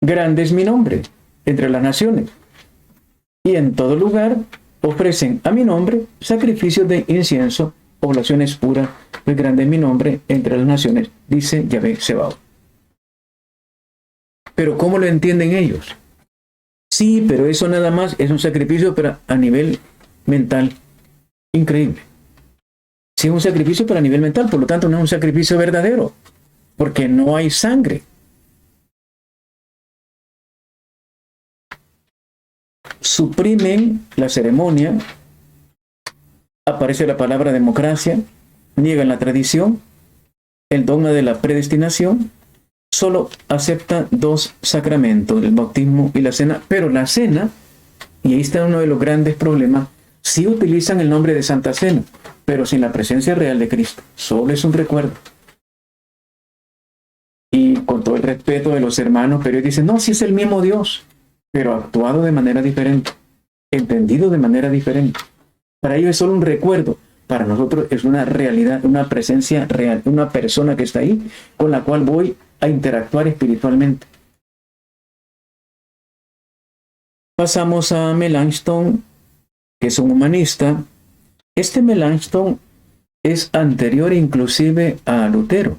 grande es mi nombre entre las naciones. Y en todo lugar ofrecen a mi nombre sacrificios de incienso, oblaciones puras, pues grande es mi nombre entre las naciones, dice Yahvé Sebaot. Pero ¿cómo lo entienden ellos? Sí, pero eso nada más es un sacrificio pero a nivel mental. Increíble. Sí, es un sacrificio pero a nivel mental, por lo tanto no es un sacrificio verdadero, porque no hay sangre. Suprimen la ceremonia, aparece la palabra democracia, niegan la tradición, el dogma de la predestinación, solo acepta 2 sacramentos, el bautismo y la cena, pero la cena, y ahí está uno de los grandes problemas, sí utilizan el nombre de Santa Cena, pero sin la presencia real de Cristo, solo es un recuerdo. Y con todo el respeto de los hermanos, pero ellos dicen, no, sí es el mismo Dios, pero actuado de manera diferente, entendido de manera diferente. Para ellos es solo un recuerdo, para nosotros es una realidad, una presencia real, una persona que está ahí, con la cual voy a interactuar espiritualmente. Pasamos a Melanchthon, que es un humanista. Este Melanchthon es anterior inclusive a Lutero.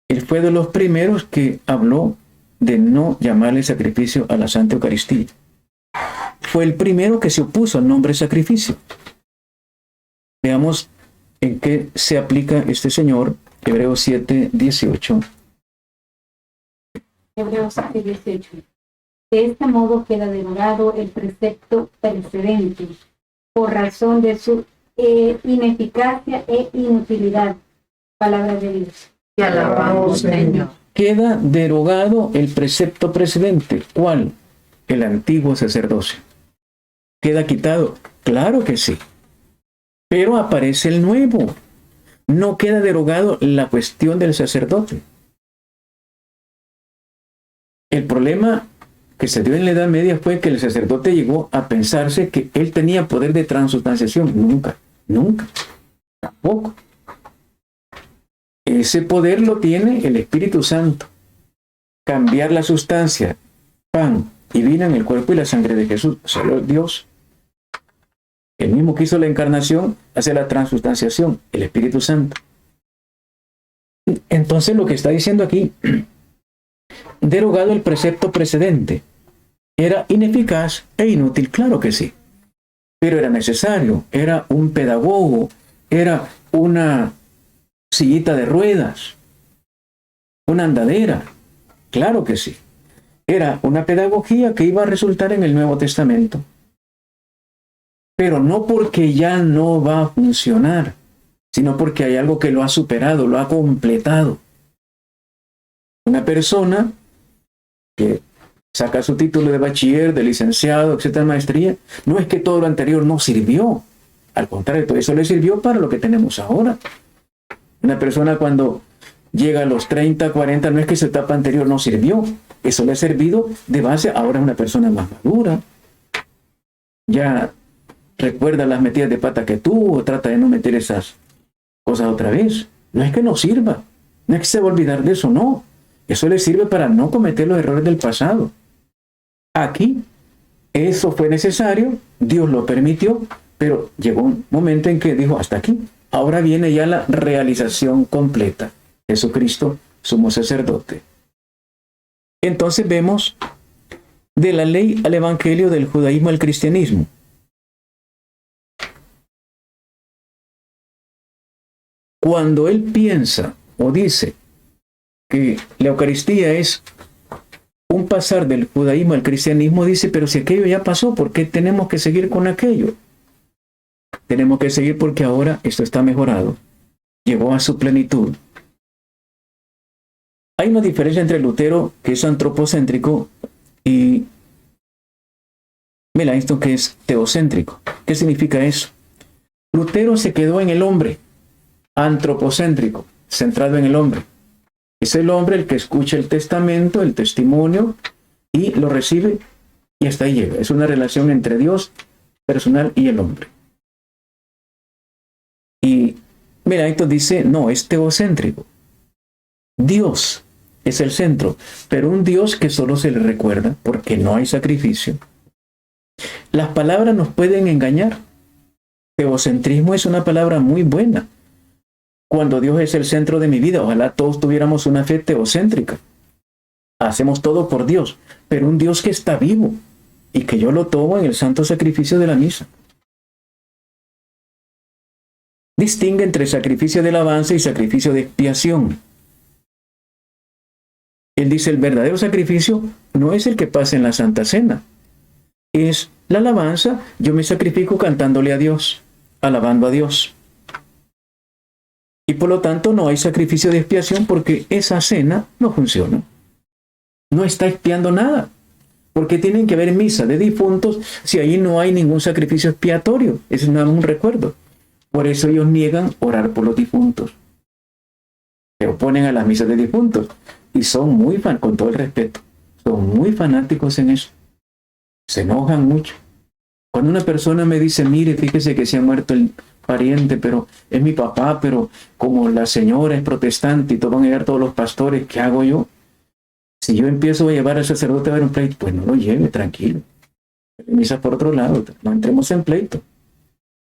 Él fue de los primeros que habló de no llamarle sacrificio a la Santa Eucaristía. Fue el primero que se opuso al nombre sacrificio. Veamos en qué se aplica este señor, Hebreos 7:18. Hebreos 7:18. De este modo queda derogado el precepto precedente, por razón de su ineficacia e inutilidad. Palabra de Dios. Te alabamos, Señor. Queda derogado el precepto precedente. ¿Cuál? El antiguo sacerdocio. ¿Queda quitado? Claro que sí. Pero aparece el nuevo. No queda derogado la cuestión del sacerdote. El problema que se dio en la Edad Media fue que el sacerdote llegó a pensarse que él tenía poder de transubstanciación. Nunca, nunca, tampoco. Ese poder lo tiene el Espíritu Santo. Cambiar la sustancia, pan y vino en el cuerpo y la sangre de Jesús. Solo Dios. El mismo que hizo la encarnación hace la transubstanciación, el Espíritu Santo. Entonces lo que está diciendo aquí, derogado el precepto precedente, era ineficaz e inútil, claro que sí. Pero era necesario, era un pedagogo, era una sillita de ruedas, una andadera, claro que sí. Era una pedagogía que iba a resultar en el Nuevo Testamento. pero no porque ya no va a funcionar, sino porque hay algo que lo ha superado, lo ha completado. Una persona que saca su título de bachiller, de licenciado, etcétera, maestría, no es que todo lo anterior no sirvió. Al contrario, todo eso le sirvió para lo que tenemos ahora. Una persona cuando llega a los 30, 40, no es que su etapa anterior no sirvió. Eso le ha servido de base. Ahora es una persona más madura. Ya recuerda las metidas de pata que tuvo, trata de no meter esas cosas otra vez. No es que no sirva. No es que se va a olvidar de eso, no. Eso le sirve para no cometer los errores del pasado. Aquí, eso fue necesario, Dios lo permitió, pero llegó un momento en que dijo, hasta aquí. Ahora viene ya la realización completa. Jesucristo, sumo sacerdote. Entonces vemos de la ley al evangelio, del judaísmo al cristianismo. Cuando él piensa o dice que la Eucaristía es un pasar del judaísmo al cristianismo, dice, pero si aquello ya pasó, ¿por qué tenemos que seguir con aquello? Tenemos que seguir porque ahora esto está mejorado. Llegó a su plenitud. Hay una diferencia entre Lutero, que es antropocéntrico, y Melanchthon, que es teocéntrico. ¿Qué significa eso? Lutero se quedó en el hombre, antropocéntrico, centrado en el hombre. Es el hombre el que escucha el testamento, el testimonio, y lo recibe, y hasta ahí llega. Es una relación entre Dios personal y el hombre. Y Melanchthon dice, no, es teocéntrico. Dios es el centro, pero un Dios que solo se le recuerda porque no hay sacrificio. Las palabras nos pueden engañar. Teocentrismo es una palabra muy buena. Cuando Dios es el centro de mi vida, ojalá todos tuviéramos una fe teocéntrica. Hacemos todo por Dios, pero un Dios que está vivo y que yo lo tomo en el santo sacrificio de la misa. Distingue entre sacrificio de alabanza y sacrificio de expiación. Él dice, el verdadero sacrificio no es el que pasa en la Santa Cena. Es la alabanza, yo me sacrifico cantándole a Dios, alabando a Dios. Y por lo tanto no hay sacrificio de expiación porque esa cena no funciona. No está expiando nada. Porque tienen que haber misa de difuntos si ahí no hay ningún sacrificio expiatorio. Es nada más un recuerdo. Por eso ellos niegan orar por los difuntos. Se oponen a las misas de difuntos. Y son muy con todo el respeto, son muy fanáticos en eso. Se enojan mucho. Cuando una persona me dice, mire, fíjese que se ha muerto el pariente, pero es mi papá, pero como la señora es protestante y van a llegar todos los pastores, ¿qué hago yo? Si yo empiezo a llevar al sacerdote a ver un pleito, pues no lo lleve, tranquilo. Misa por otro lado, no entremos en pleito.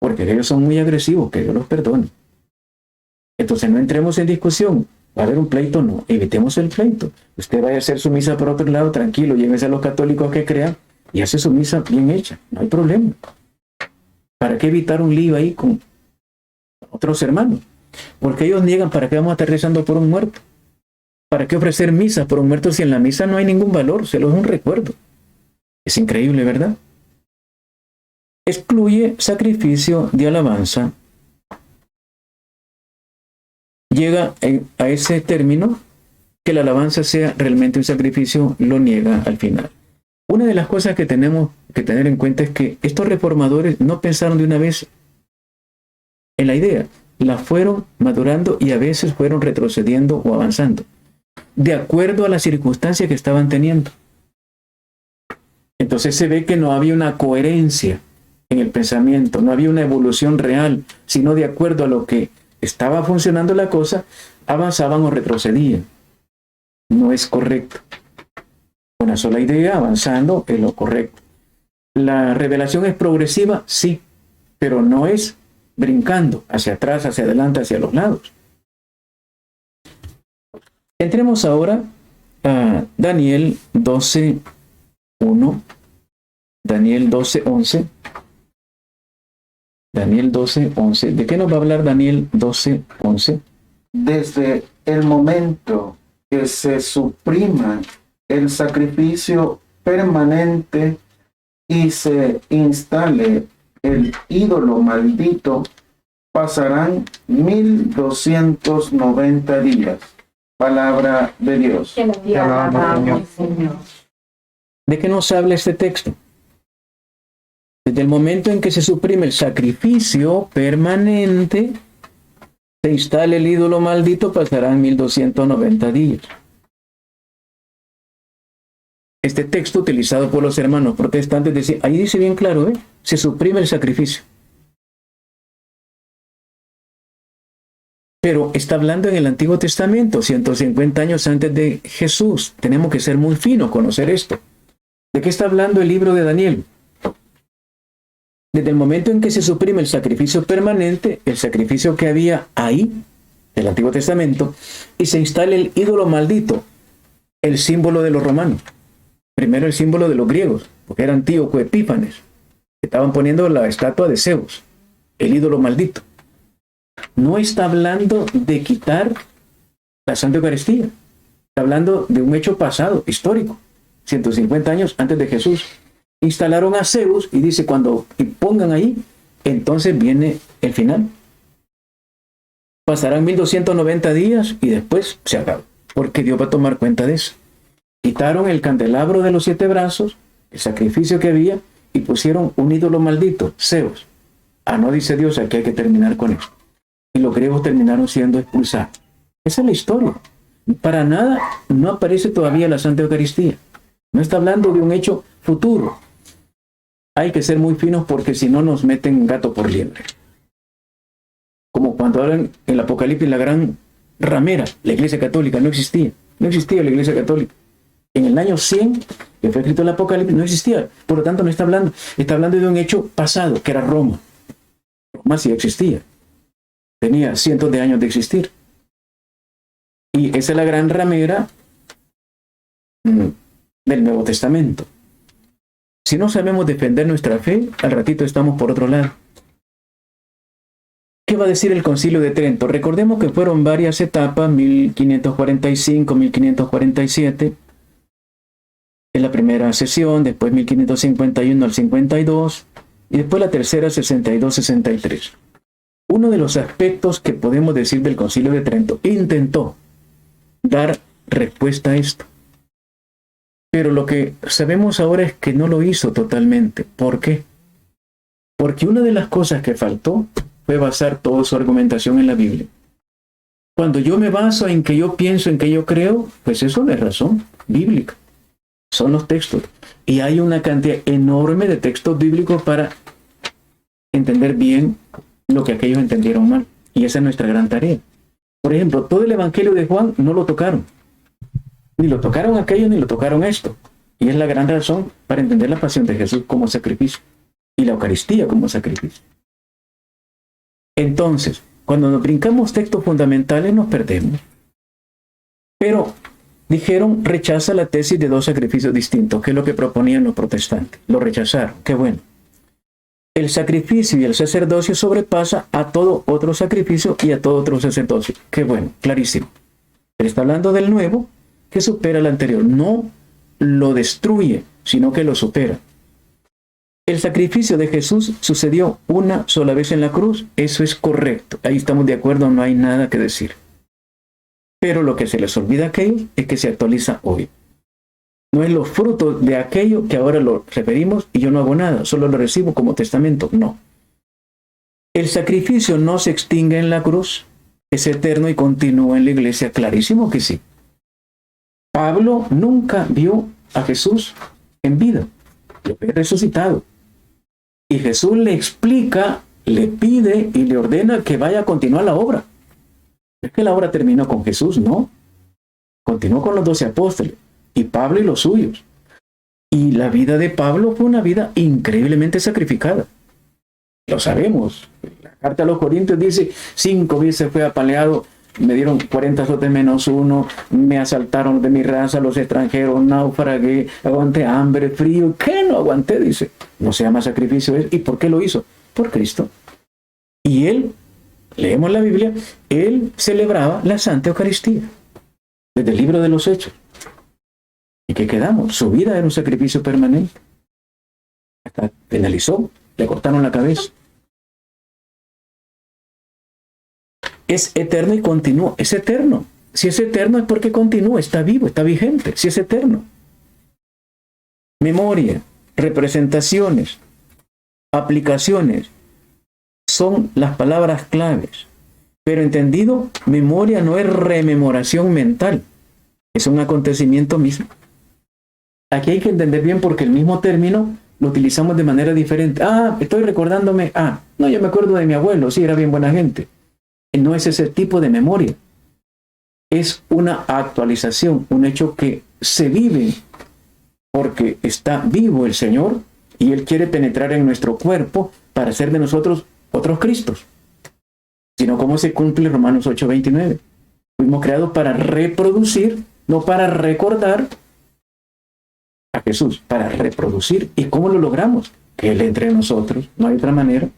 Porque ellos son muy agresivos, que Dios los perdone. Entonces no entremos en discusión. ¿Va a haber un pleito? No, evitemos el pleito. Usted vaya a hacer su misa por otro lado, tranquilo, llévese a los católicos que crean y hace su misa bien hecha, no hay problema. ¿Para qué evitar un lío ahí con otros hermanos? Porque ellos niegan, ¿para qué vamos a estar rezando por un muerto? ¿Para qué ofrecer misa por un muerto si en la misa no hay ningún valor? Solo es un recuerdo. Es increíble, ¿verdad? Excluye sacrificio de alabanza. Llega a ese término, que la alabanza sea realmente un sacrificio, lo niega al final. Una de las cosas que tenemos que tener en cuenta es que estos reformadores no pensaron de una vez en la idea, la fueron madurando y a veces fueron retrocediendo o avanzando, de acuerdo a las circunstancias que estaban teniendo. Entonces se ve que no había una coherencia en el pensamiento, no había una evolución real, sino de acuerdo a lo que estaba funcionando la cosa, avanzaban o retrocedían. No es correcto. Una sola idea, avanzando, es lo correcto. ¿La revelación es progresiva? Sí, pero no es brincando hacia atrás, hacia adelante, hacia los lados. Entremos ahora a Daniel 12:1, Daniel 12:11. Daniel 12:11. ¿De qué nos va a hablar Daniel 12:11? Desde el momento que se suprima el sacrificio permanente y se instale el ídolo maldito, pasarán 1290 días. Palabra de Dios. Te alabamos, Señor. ¿De qué nos habla este texto? Desde el momento en que se suprime el sacrificio permanente, se instala el ídolo maldito, pasarán 1290 días. Este texto utilizado por los hermanos protestantes dice, ahí dice bien claro, se suprime el sacrificio. Pero está hablando en el Antiguo Testamento, 150 años antes de Jesús. Tenemos que ser muy finos, conocer esto. ¿De qué está hablando el libro de Daniel? Desde el momento en que se suprime el sacrificio permanente, el sacrificio que había ahí, del Antiguo Testamento, y se instala el ídolo maldito, el símbolo de los romanos. Primero el símbolo de los griegos, porque era Antíoco Epífanes. Estaban poniendo la estatua de Zeus, el ídolo maldito. No está hablando de quitar la Santa Eucaristía. Está hablando de un hecho pasado, histórico. 150 años antes de Jesús. Instalaron a Zeus y dice, cuando pongan ahí, entonces viene el final. Pasarán 1290 días y después se acaba. Porque Dios va a tomar cuenta de eso. Quitaron el candelabro de los 7 brazos, el sacrificio que había, y pusieron un ídolo maldito, Zeus. No dice Dios, aquí hay que terminar con eso. Y los griegos terminaron siendo expulsados. Esa es la historia. Para nada no aparece todavía la Santa Eucaristía. No está hablando de un hecho futuro. Hay que ser muy finos porque si no nos meten gato por liebre. Como cuando hablan en el Apocalipsis, la gran ramera, la Iglesia Católica, no existía. No existía la Iglesia Católica. En el año 100, que fue escrito el Apocalipsis, no existía. Por lo tanto, no está hablando. Está hablando de un hecho pasado, que era Roma. Roma sí existía. Tenía cientos de años de existir. Y esa es la gran ramera del Nuevo Testamento. Si no sabemos defender nuestra fe, al ratito estamos por otro lado. ¿Qué va a decir el Concilio de Trento? Recordemos que fueron varias etapas, 1545, 1547, en la primera sesión, después 1551 al 52, y después la tercera, 62-63. Uno de los aspectos que podemos decir del Concilio de Trento, intentó dar respuesta a esto. Pero lo que sabemos ahora es que no lo hizo totalmente. ¿Por qué? Porque una de las cosas que faltó fue basar toda su argumentación en la Biblia. Cuando yo me baso en que yo pienso, en que yo creo, pues eso no es razón bíblica. Son los textos. Y hay una cantidad enorme de textos bíblicos para entender bien lo que aquellos entendieron mal. Y esa es nuestra gran tarea. Por ejemplo, todo el Evangelio de Juan no lo tocaron. Ni lo tocaron aquello, ni lo tocaron esto. Y es la gran razón para entender la pasión de Jesús como sacrificio. Y la Eucaristía como sacrificio. Entonces, cuando nos brincamos textos fundamentales, nos perdemos. Pero dijeron, rechaza la tesis de 2 sacrificios distintos, que es lo que proponían los protestantes. Lo rechazaron. Qué bueno. El sacrificio y el sacerdocio sobrepasa a todo otro sacrificio y a todo otro sacerdocio. Qué bueno, clarísimo. Él está hablando del nuevo que supera al anterior. No lo destruye, sino que lo supera. El sacrificio de Jesús sucedió una sola vez en la cruz. Eso es correcto. Ahí estamos de acuerdo, no hay nada que decir. Pero lo que se les olvida a aquellos es que se actualiza hoy. No es los frutos de aquello que ahora lo referimos y yo no hago nada, solo lo recibo como testamento. No. El sacrificio no se extingue en la cruz, es eterno y continúa en la iglesia. Clarísimo que sí. Pablo nunca vio a Jesús en vida, lo ve resucitado. Y Jesús le explica, le pide y le ordena que vaya a continuar la obra. ¿Es que la obra terminó con Jesús? No. Continuó con los 12 apóstoles. Y Pablo y los suyos. Y la vida de Pablo fue una vida increíblemente sacrificada. Lo sabemos. La carta a los Corintios dice, 5 veces fue apaleado, me dieron 40 azotes menos 1, me asaltaron de mi raza los extranjeros, naufragué, aguanté hambre, frío. ¿Qué no aguanté? Dice. No se llama sacrificio. ¿Y por qué lo hizo? Por Cristo. Y él, leemos la Biblia, él celebraba la Santa Eucaristía. Desde el libro de los Hechos. ¿Y qué quedamos? Su vida era un sacrificio permanente. Hasta finalizó le cortaron la cabeza. Es eterno y continúa. Es eterno. Si es eterno es porque continúa, está vivo, está vigente. Si es eterno. Memoria, representaciones, aplicaciones son las palabras claves. Pero entendido, memoria no es rememoración mental. Es un acontecimiento mismo. Aquí hay que entender bien porque el mismo término lo utilizamos de manera diferente. Estoy recordándome. No, yo me acuerdo de mi abuelo. Sí, era bien buena gente. No es ese tipo de memoria. Es una actualización, un hecho que se vive porque está vivo el Señor y Él quiere penetrar en nuestro cuerpo para hacer de nosotros otros Cristos. Sino como se cumple Romanos 8:29. Fuimos creados para reproducir, no para recordar a Jesús, para reproducir. ¿Y cómo lo logramos? Que Él entre en nosotros. No hay otra manera.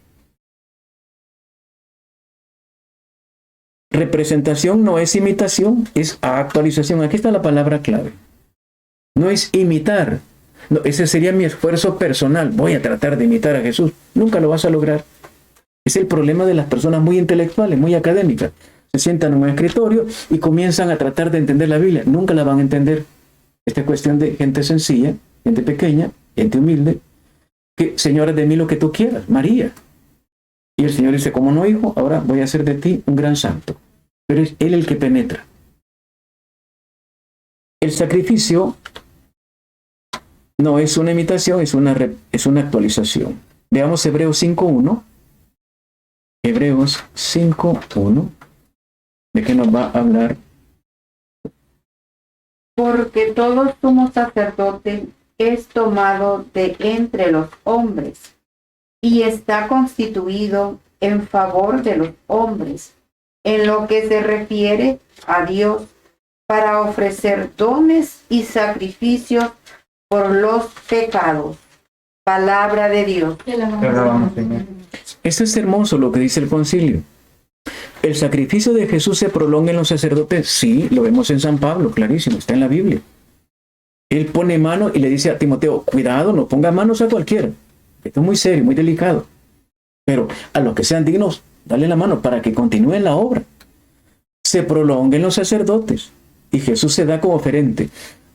Representación no es imitación, es actualización. Aquí está la palabra clave. No es imitar. No, ese sería mi esfuerzo personal. Voy a tratar de imitar a Jesús. Nunca lo vas a lograr. Es el problema de las personas muy intelectuales, muy académicas. Se sientan en un escritorio y comienzan a tratar de entender la Biblia. Nunca la van a entender. Esta es cuestión de gente sencilla, gente pequeña, gente humilde. Que, Señor, de mí lo que tú quieras, María. Y el Señor dice, como no, hijo, ahora voy a hacer de ti un gran santo. Pero es Él el que penetra. El sacrificio no es una imitación, es una actualización. Veamos Hebreos 5:1. Hebreos 5:1. ¿De qué nos va a hablar? Porque todo sumo sacerdote es tomado de entre los hombres y está constituido en favor de los hombres, en lo que se refiere a Dios, para ofrecer dones y sacrificios por los pecados. Palabra de Dios. Esto es hermoso lo que dice el concilio. ¿El sacrificio de Jesús se prolonga en los sacerdotes? Sí, lo vemos en San Pablo, clarísimo, está en la Biblia. Él pone mano y le dice a Timoteo, cuidado, no ponga manos a cualquiera. Esto es muy serio, muy delicado. Pero a los que sean dignos, dale la mano para que continúen la obra. Se prolonga en los sacerdotes y Jesús se da como oferente.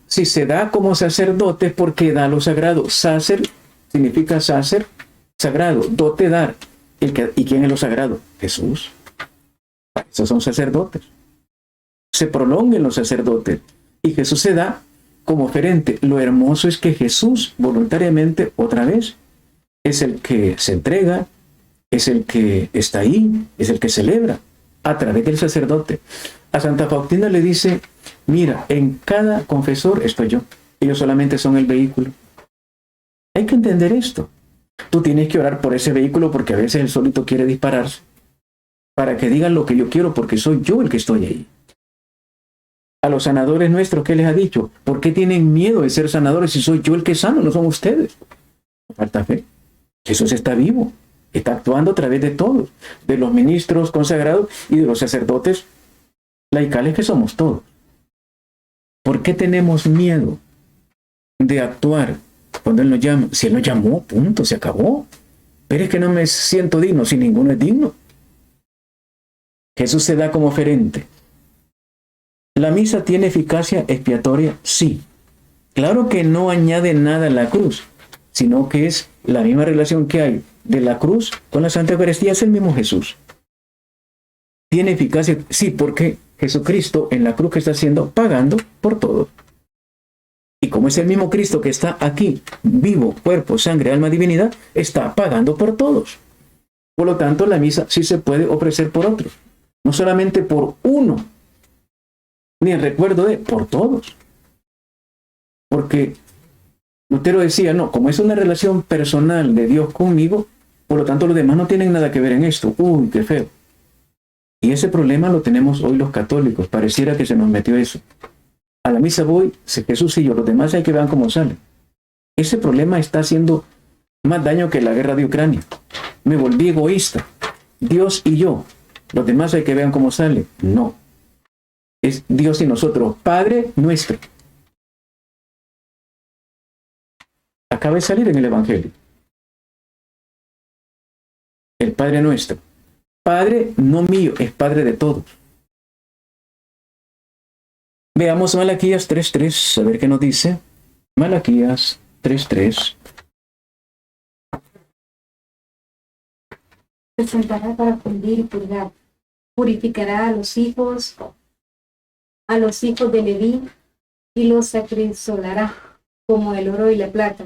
Si se da como sacerdote, porque da lo sagrado. Sacer significa sacer, sagrado, dote, dar. ¿Y quién es lo sagrado? Jesús. Esos son sacerdotes. Se prolongan los sacerdotes y Jesús se da como oferente. Lo hermoso es que Jesús voluntariamente, otra vez, es el que se entrega, es el que está ahí, es el que celebra a través del sacerdote. A Santa Faustina le dice, mira, en cada confesor estoy yo. Ellos solamente son el vehículo. Hay que entender esto. Tú tienes que orar por ese vehículo porque a veces el solito quiere dispararse. Para que digan lo que yo quiero porque soy yo el que estoy ahí. A los sanadores nuestros, ¿qué les ha dicho? ¿Por qué tienen miedo de ser sanadores si soy yo el que sano, no son ustedes? Falta fe. Jesús está vivo. Está actuando a través de todos. De los ministros consagrados y de los sacerdotes laicales que somos todos. ¿Por qué tenemos miedo de actuar cuando Él nos llama? Si Él nos llamó, punto, se acabó. Pero es que no me siento digno, si ninguno es digno. Jesús se da como oferente. ¿La misa tiene eficacia expiatoria? Sí. Claro que no añade nada a la cruz, sino que es la misma relación que hay de la cruz con la Santa Eucaristía, es el mismo Jesús. ¿Tiene eficacia? Sí, porque Jesucristo en la cruz que está haciendo, pagando por todo. Y como es el mismo Cristo que está aquí, vivo, cuerpo, sangre, alma, divinidad, está pagando por todos. Por lo tanto, la misa sí se puede ofrecer por otros. No solamente por uno, ni en recuerdo de, por todos. Porque Lutero decía, no, como es una relación personal de Dios conmigo, por lo tanto los demás no tienen nada que ver en esto. Uy, qué feo. Y ese problema lo tenemos hoy los católicos. Pareciera que se nos metió eso. A la misa voy, Jesús y yo, los demás hay que vean cómo sale. Ese problema está haciendo más daño que la guerra de Ucrania. Me volví egoísta. Dios y yo. Los demás hay que vean cómo sale. No. Es Dios y nosotros. Padre nuestro. Acaba de salir en el Evangelio. el Padre nuestro. Padre no mío, es Padre de todos. Veamos Malaquías 3:3, a ver qué nos dice. Malaquías 3:3. Presentará para fundir y purgar. Purificará a los hijos de Leví, y los acrisolará como el oro y la plata.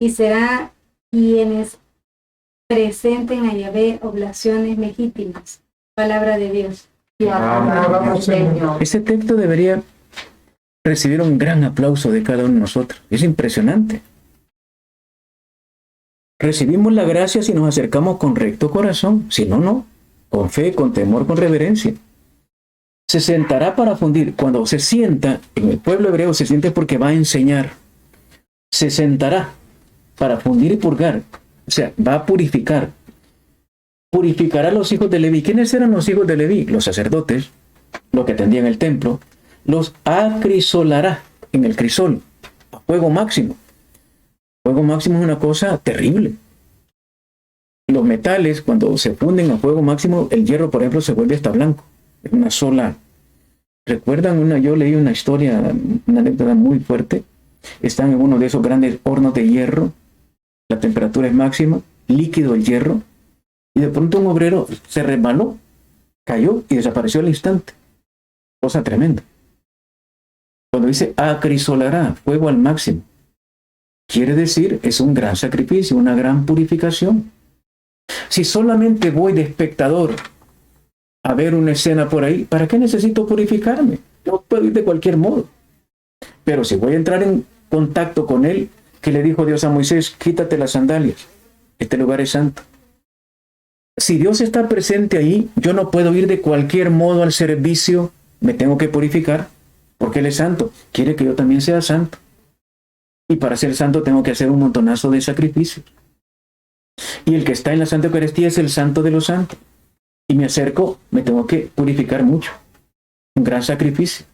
Y será quienes presenten a Yahvé oblaciones legítimas. Palabra de Dios. Te alabamos, Señor. Este texto debería recibir un gran aplauso de cada uno de nosotros. Es impresionante. Recibimos la gracia si nos acercamos con recto corazón. Si no, no. Con fe, con temor, con reverencia. Se sentará para fundir. Cuando se sienta, en el pueblo hebreo se siente porque va a enseñar. Se sentará para fundir y purgar. O sea, va a purificar. Purificará a los hijos de Leví. ¿Quiénes eran los hijos de Leví? Los sacerdotes, los que atendían el templo. Los acrisolará en el crisol, a fuego máximo. Fuego máximo es una cosa terrible. Los metales, cuando se funden a fuego máximo, el hierro, por ejemplo, se vuelve hasta blanco. Es una sola. ¿Recuerdan yo leí una historia, una anécdota muy fuerte? Están en uno de esos grandes hornos de hierro. La temperatura es máxima, líquido el hierro. Y de pronto un obrero se resbaló, cayó y desapareció al instante. Cosa tremenda. Cuando dice acrisolará, fuego al máximo, quiere decir es un gran sacrificio, una gran purificación. Si solamente voy de espectador a ver una escena por ahí, ¿para qué necesito purificarme? Yo puedo ir de cualquier modo. Pero si voy a entrar en contacto con él, que le dijo Dios a Moisés, quítate las sandalias, este lugar es santo. Si Dios está presente ahí, yo no puedo ir de cualquier modo al servicio, me tengo que purificar, porque Él es santo, quiere que yo también sea santo. Y para ser santo tengo que hacer un montonazo de sacrificios. Y el que está en la Santa Eucaristía es el santo de los santos. Y me acerco, me tengo que purificar mucho. Un gran sacrificio.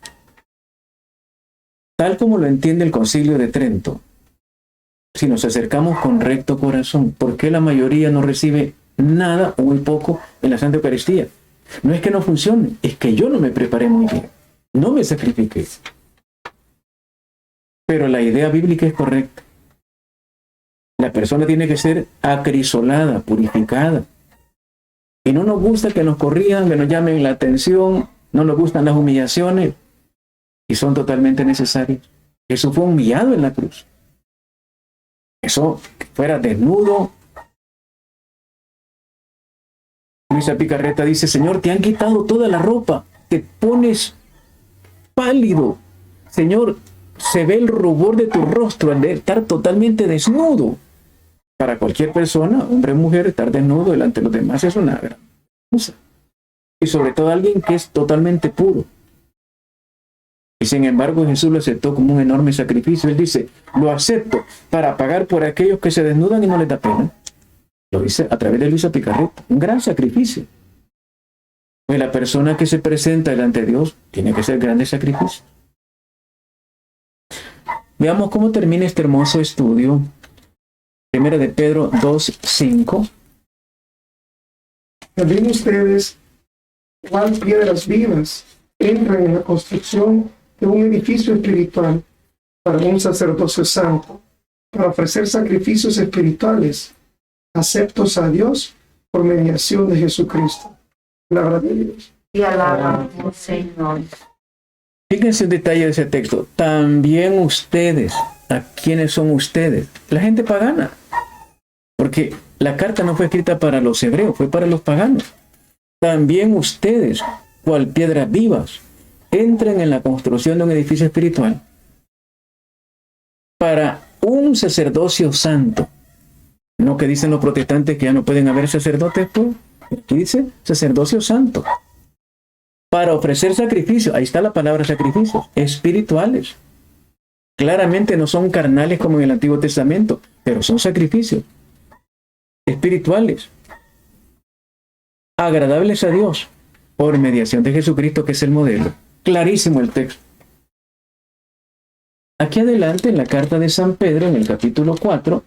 Tal como lo entiende el Concilio de Trento, si nos acercamos con recto corazón, ¿por qué la mayoría no recibe nada o muy poco en la Santa Eucaristía? No es que no funcione, es que yo no me preparé muy bien, no me sacrifiqué. Pero la idea bíblica es correcta. La persona tiene que ser acrisolada, purificada. Y no nos gusta que nos corrijan, que nos llamen la atención, no nos gustan las humillaciones, y son totalmente necesarias. Jesús fue humillado en la cruz. Eso, que fuera desnudo. Luisa Picarreta dice, Señor, te han quitado toda la ropa, te pones pálido. Señor, se ve el rubor de tu rostro al de estar totalmente desnudo. Para cualquier persona, hombre o mujer, estar desnudo delante de los demás es una gran cosa. Y sobre todo alguien que es totalmente puro. Y sin embargo Jesús lo aceptó como un enorme sacrificio. Él dice, lo acepto para pagar por aquellos que se desnudan y no les da pena. Lo dice a través de Luisa Picarreta. Un gran sacrificio. Pues la persona que se presenta delante de Dios tiene que hacer grandes sacrificios. Veamos cómo termina este hermoso estudio. Primera de Pedro 2:5. También ustedes, cual piedras vivas, entran en la construcción de un edificio espiritual para un sacerdocio santo, para ofrecer sacrificios espirituales aceptos a Dios por mediación de Jesucristo. Palabra de Dios. Te alabamos, Señor. Fíjense el detalle de ese texto. También ustedes, ¿a quiénes son ustedes? La gente pagana. Porque la carta no fue escrita para los hebreos, fue para los paganos. También ustedes, cual piedras vivas, entren en la construcción de un edificio espiritual para un sacerdocio santo. No que dicen los protestantes que ya no pueden haber sacerdotes, pues. Aquí dice sacerdocio santo. Para ofrecer sacrificios, ahí está la palabra sacrificios, espirituales. Claramente no son carnales como en el Antiguo Testamento, pero son sacrificios espirituales, agradables a Dios, por mediación de Jesucristo, que es el modelo. Clarísimo el texto. Aquí adelante, en la carta de San Pedro, en el capítulo 4,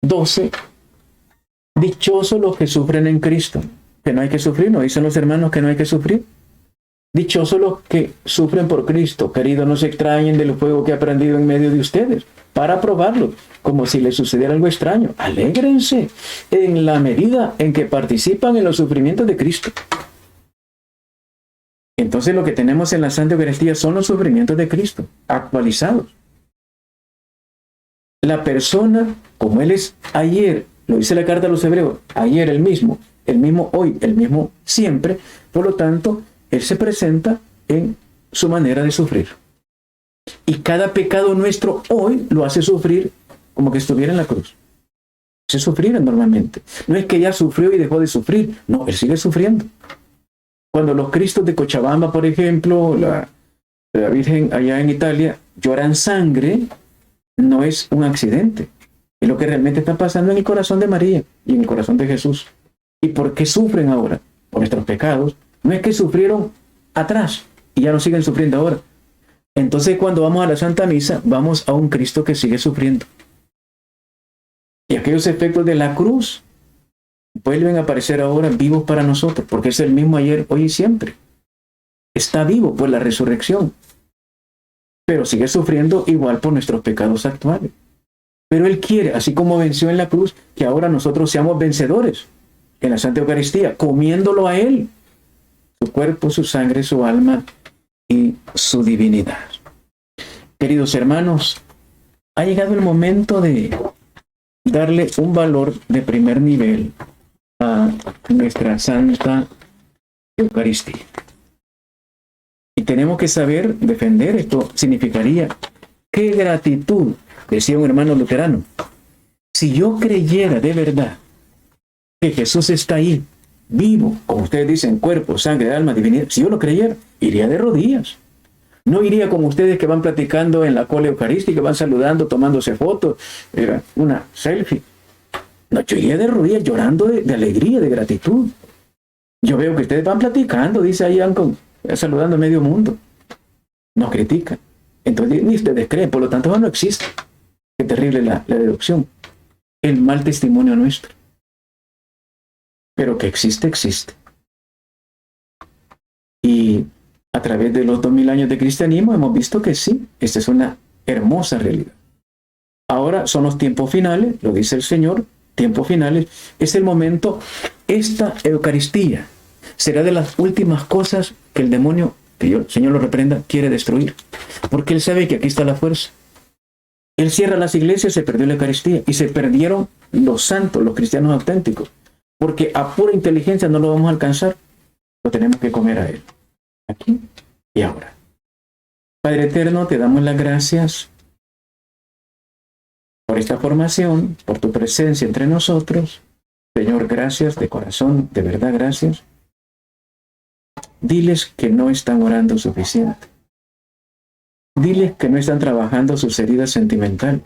12. Dichosos los que sufren en Cristo. Que no hay que sufrir, ¿no dicen los hermanos que no hay que sufrir? Dichosos los que sufren por Cristo. Queridos, no se extrañen del fuego que ha prendido en medio de ustedes para probarlo, como si les sucediera algo extraño. Alégrense en la medida en que participan en los sufrimientos de Cristo. Entonces lo que tenemos en la Santa Eucaristía son los sufrimientos de Cristo, actualizados. La persona, como Él es ayer, lo dice la carta a los Hebreos, ayer el mismo hoy, el mismo siempre, por lo tanto, Él se presenta en su manera de sufrir. Y cada pecado nuestro hoy lo hace sufrir como que estuviera en la cruz. Se sufrir normalmente. No es que ya sufrió y dejó de sufrir, no, Él sigue sufriendo. Cuando los Cristos de Cochabamba, por ejemplo, la Virgen allá en Italia, lloran sangre, no es un accidente. Es lo que realmente está pasando en el corazón de María y en el corazón de Jesús. ¿Y por qué sufren ahora? Por nuestros pecados. No es que sufrieron atrás y ya no siguen sufriendo ahora. Entonces, cuando vamos a la Santa Misa, vamos a un Cristo que sigue sufriendo. Y aquellos efectos de la cruz vuelven a aparecer ahora vivos para nosotros, porque es el mismo ayer, hoy y siempre. Está vivo por la resurrección, pero sigue sufriendo igual por nuestros pecados actuales. Pero Él quiere, así como venció en la cruz, que ahora nosotros seamos vencedores en la Santa Eucaristía, comiéndolo a Él, su cuerpo, su sangre, su alma y su divinidad. Queridos hermanos, ha llegado el momento de darle un valor de primer nivel a nuestra Santa Eucaristía. Y tenemos que saber defender esto. Significaría, qué gratitud, decía un hermano luterano, si yo creyera de verdad que Jesús está ahí, vivo, como ustedes dicen, cuerpo, sangre, alma, divinidad, si yo lo creyera, iría de rodillas. No iría como ustedes que van platicando en la cola eucarística, van saludando, tomándose fotos, era una selfie. No, yo iría de rodillas llorando de alegría, de gratitud. Yo veo que ustedes van platicando, dice ahí, saludando a medio mundo. Nos critican. Entonces ni ustedes creen, por lo tanto no existe. Qué terrible la deducción. El mal testimonio nuestro. Pero que existe, existe. Y a través de los 2000 años de cristianismo hemos visto que sí, esta es una hermosa realidad. Ahora son los tiempos finales, lo dice el Señor, tiempos finales, es el momento, esta Eucaristía será de las últimas cosas que el demonio, que el Señor lo reprenda, quiere destruir. Porque Él sabe que aquí está la fuerza. Él cierra las iglesias, se perdió la Eucaristía y se perdieron los santos, los cristianos auténticos. Porque a pura inteligencia no lo vamos a alcanzar, lo tenemos que comer a Él. Aquí y ahora. Padre eterno, te damos las gracias por esta formación, por tu presencia entre nosotros. Señor, gracias de corazón, de verdad, gracias. Diles que no están orando suficiente. Diles que no están trabajando sus heridas sentimentales.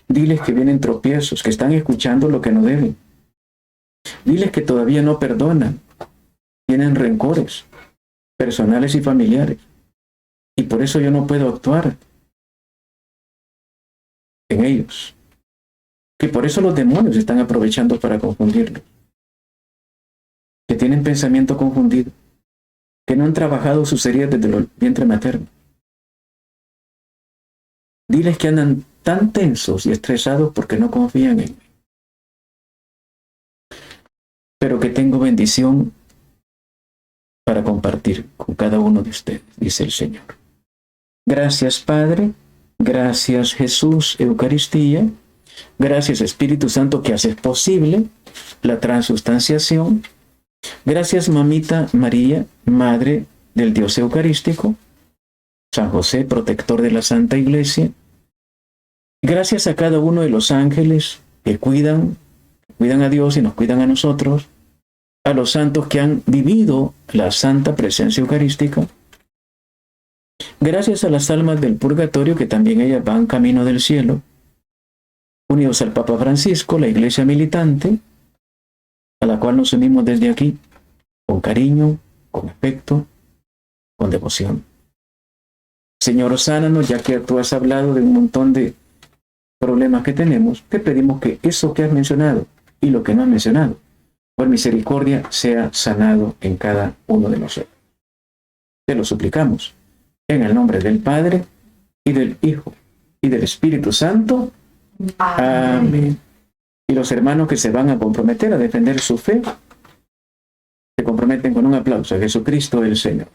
Diles que vienen tropiezos, que están escuchando lo que no deben. Diles que todavía no perdonan. Tienen rencores personales y familiares. Y por eso yo no puedo actuar en ellos. Que por eso los demonios están aprovechando para confundirlos. Que tienen pensamiento confundido. Que no han trabajado sus heridas desde el vientre materno. Diles que andan tan tensos y estresados porque no confían en mí. Pero que tengo bendición para compartir con cada uno de ustedes, dice el Señor. Gracias, Padre. Gracias, Jesús, Eucaristía. Gracias, Espíritu Santo, que haces posible la transustanciación. Gracias, Mamita María, Madre del Dios Eucarístico. San José, protector de la Santa Iglesia. Gracias a cada uno de los ángeles que cuidan a Dios y nos cuidan a nosotros. A los santos que han vivido la santa presencia eucarística. Gracias a las almas del purgatorio que también ellas van camino del cielo. Unidos al Papa Francisco, la Iglesia militante, a la cual nos unimos desde aquí, con cariño, con afecto, con devoción. Señor, sánanos, ya que tú has hablado de un montón de problemas que tenemos, te pedimos que eso que has mencionado y lo que no has mencionado, por misericordia, sea sanado en cada uno de nosotros. Te lo suplicamos, en el nombre del Padre, y del Hijo, y del Espíritu Santo. Amén. Y los hermanos que se van a comprometer a defender su fe, se comprometen con un aplauso a Jesucristo el Señor.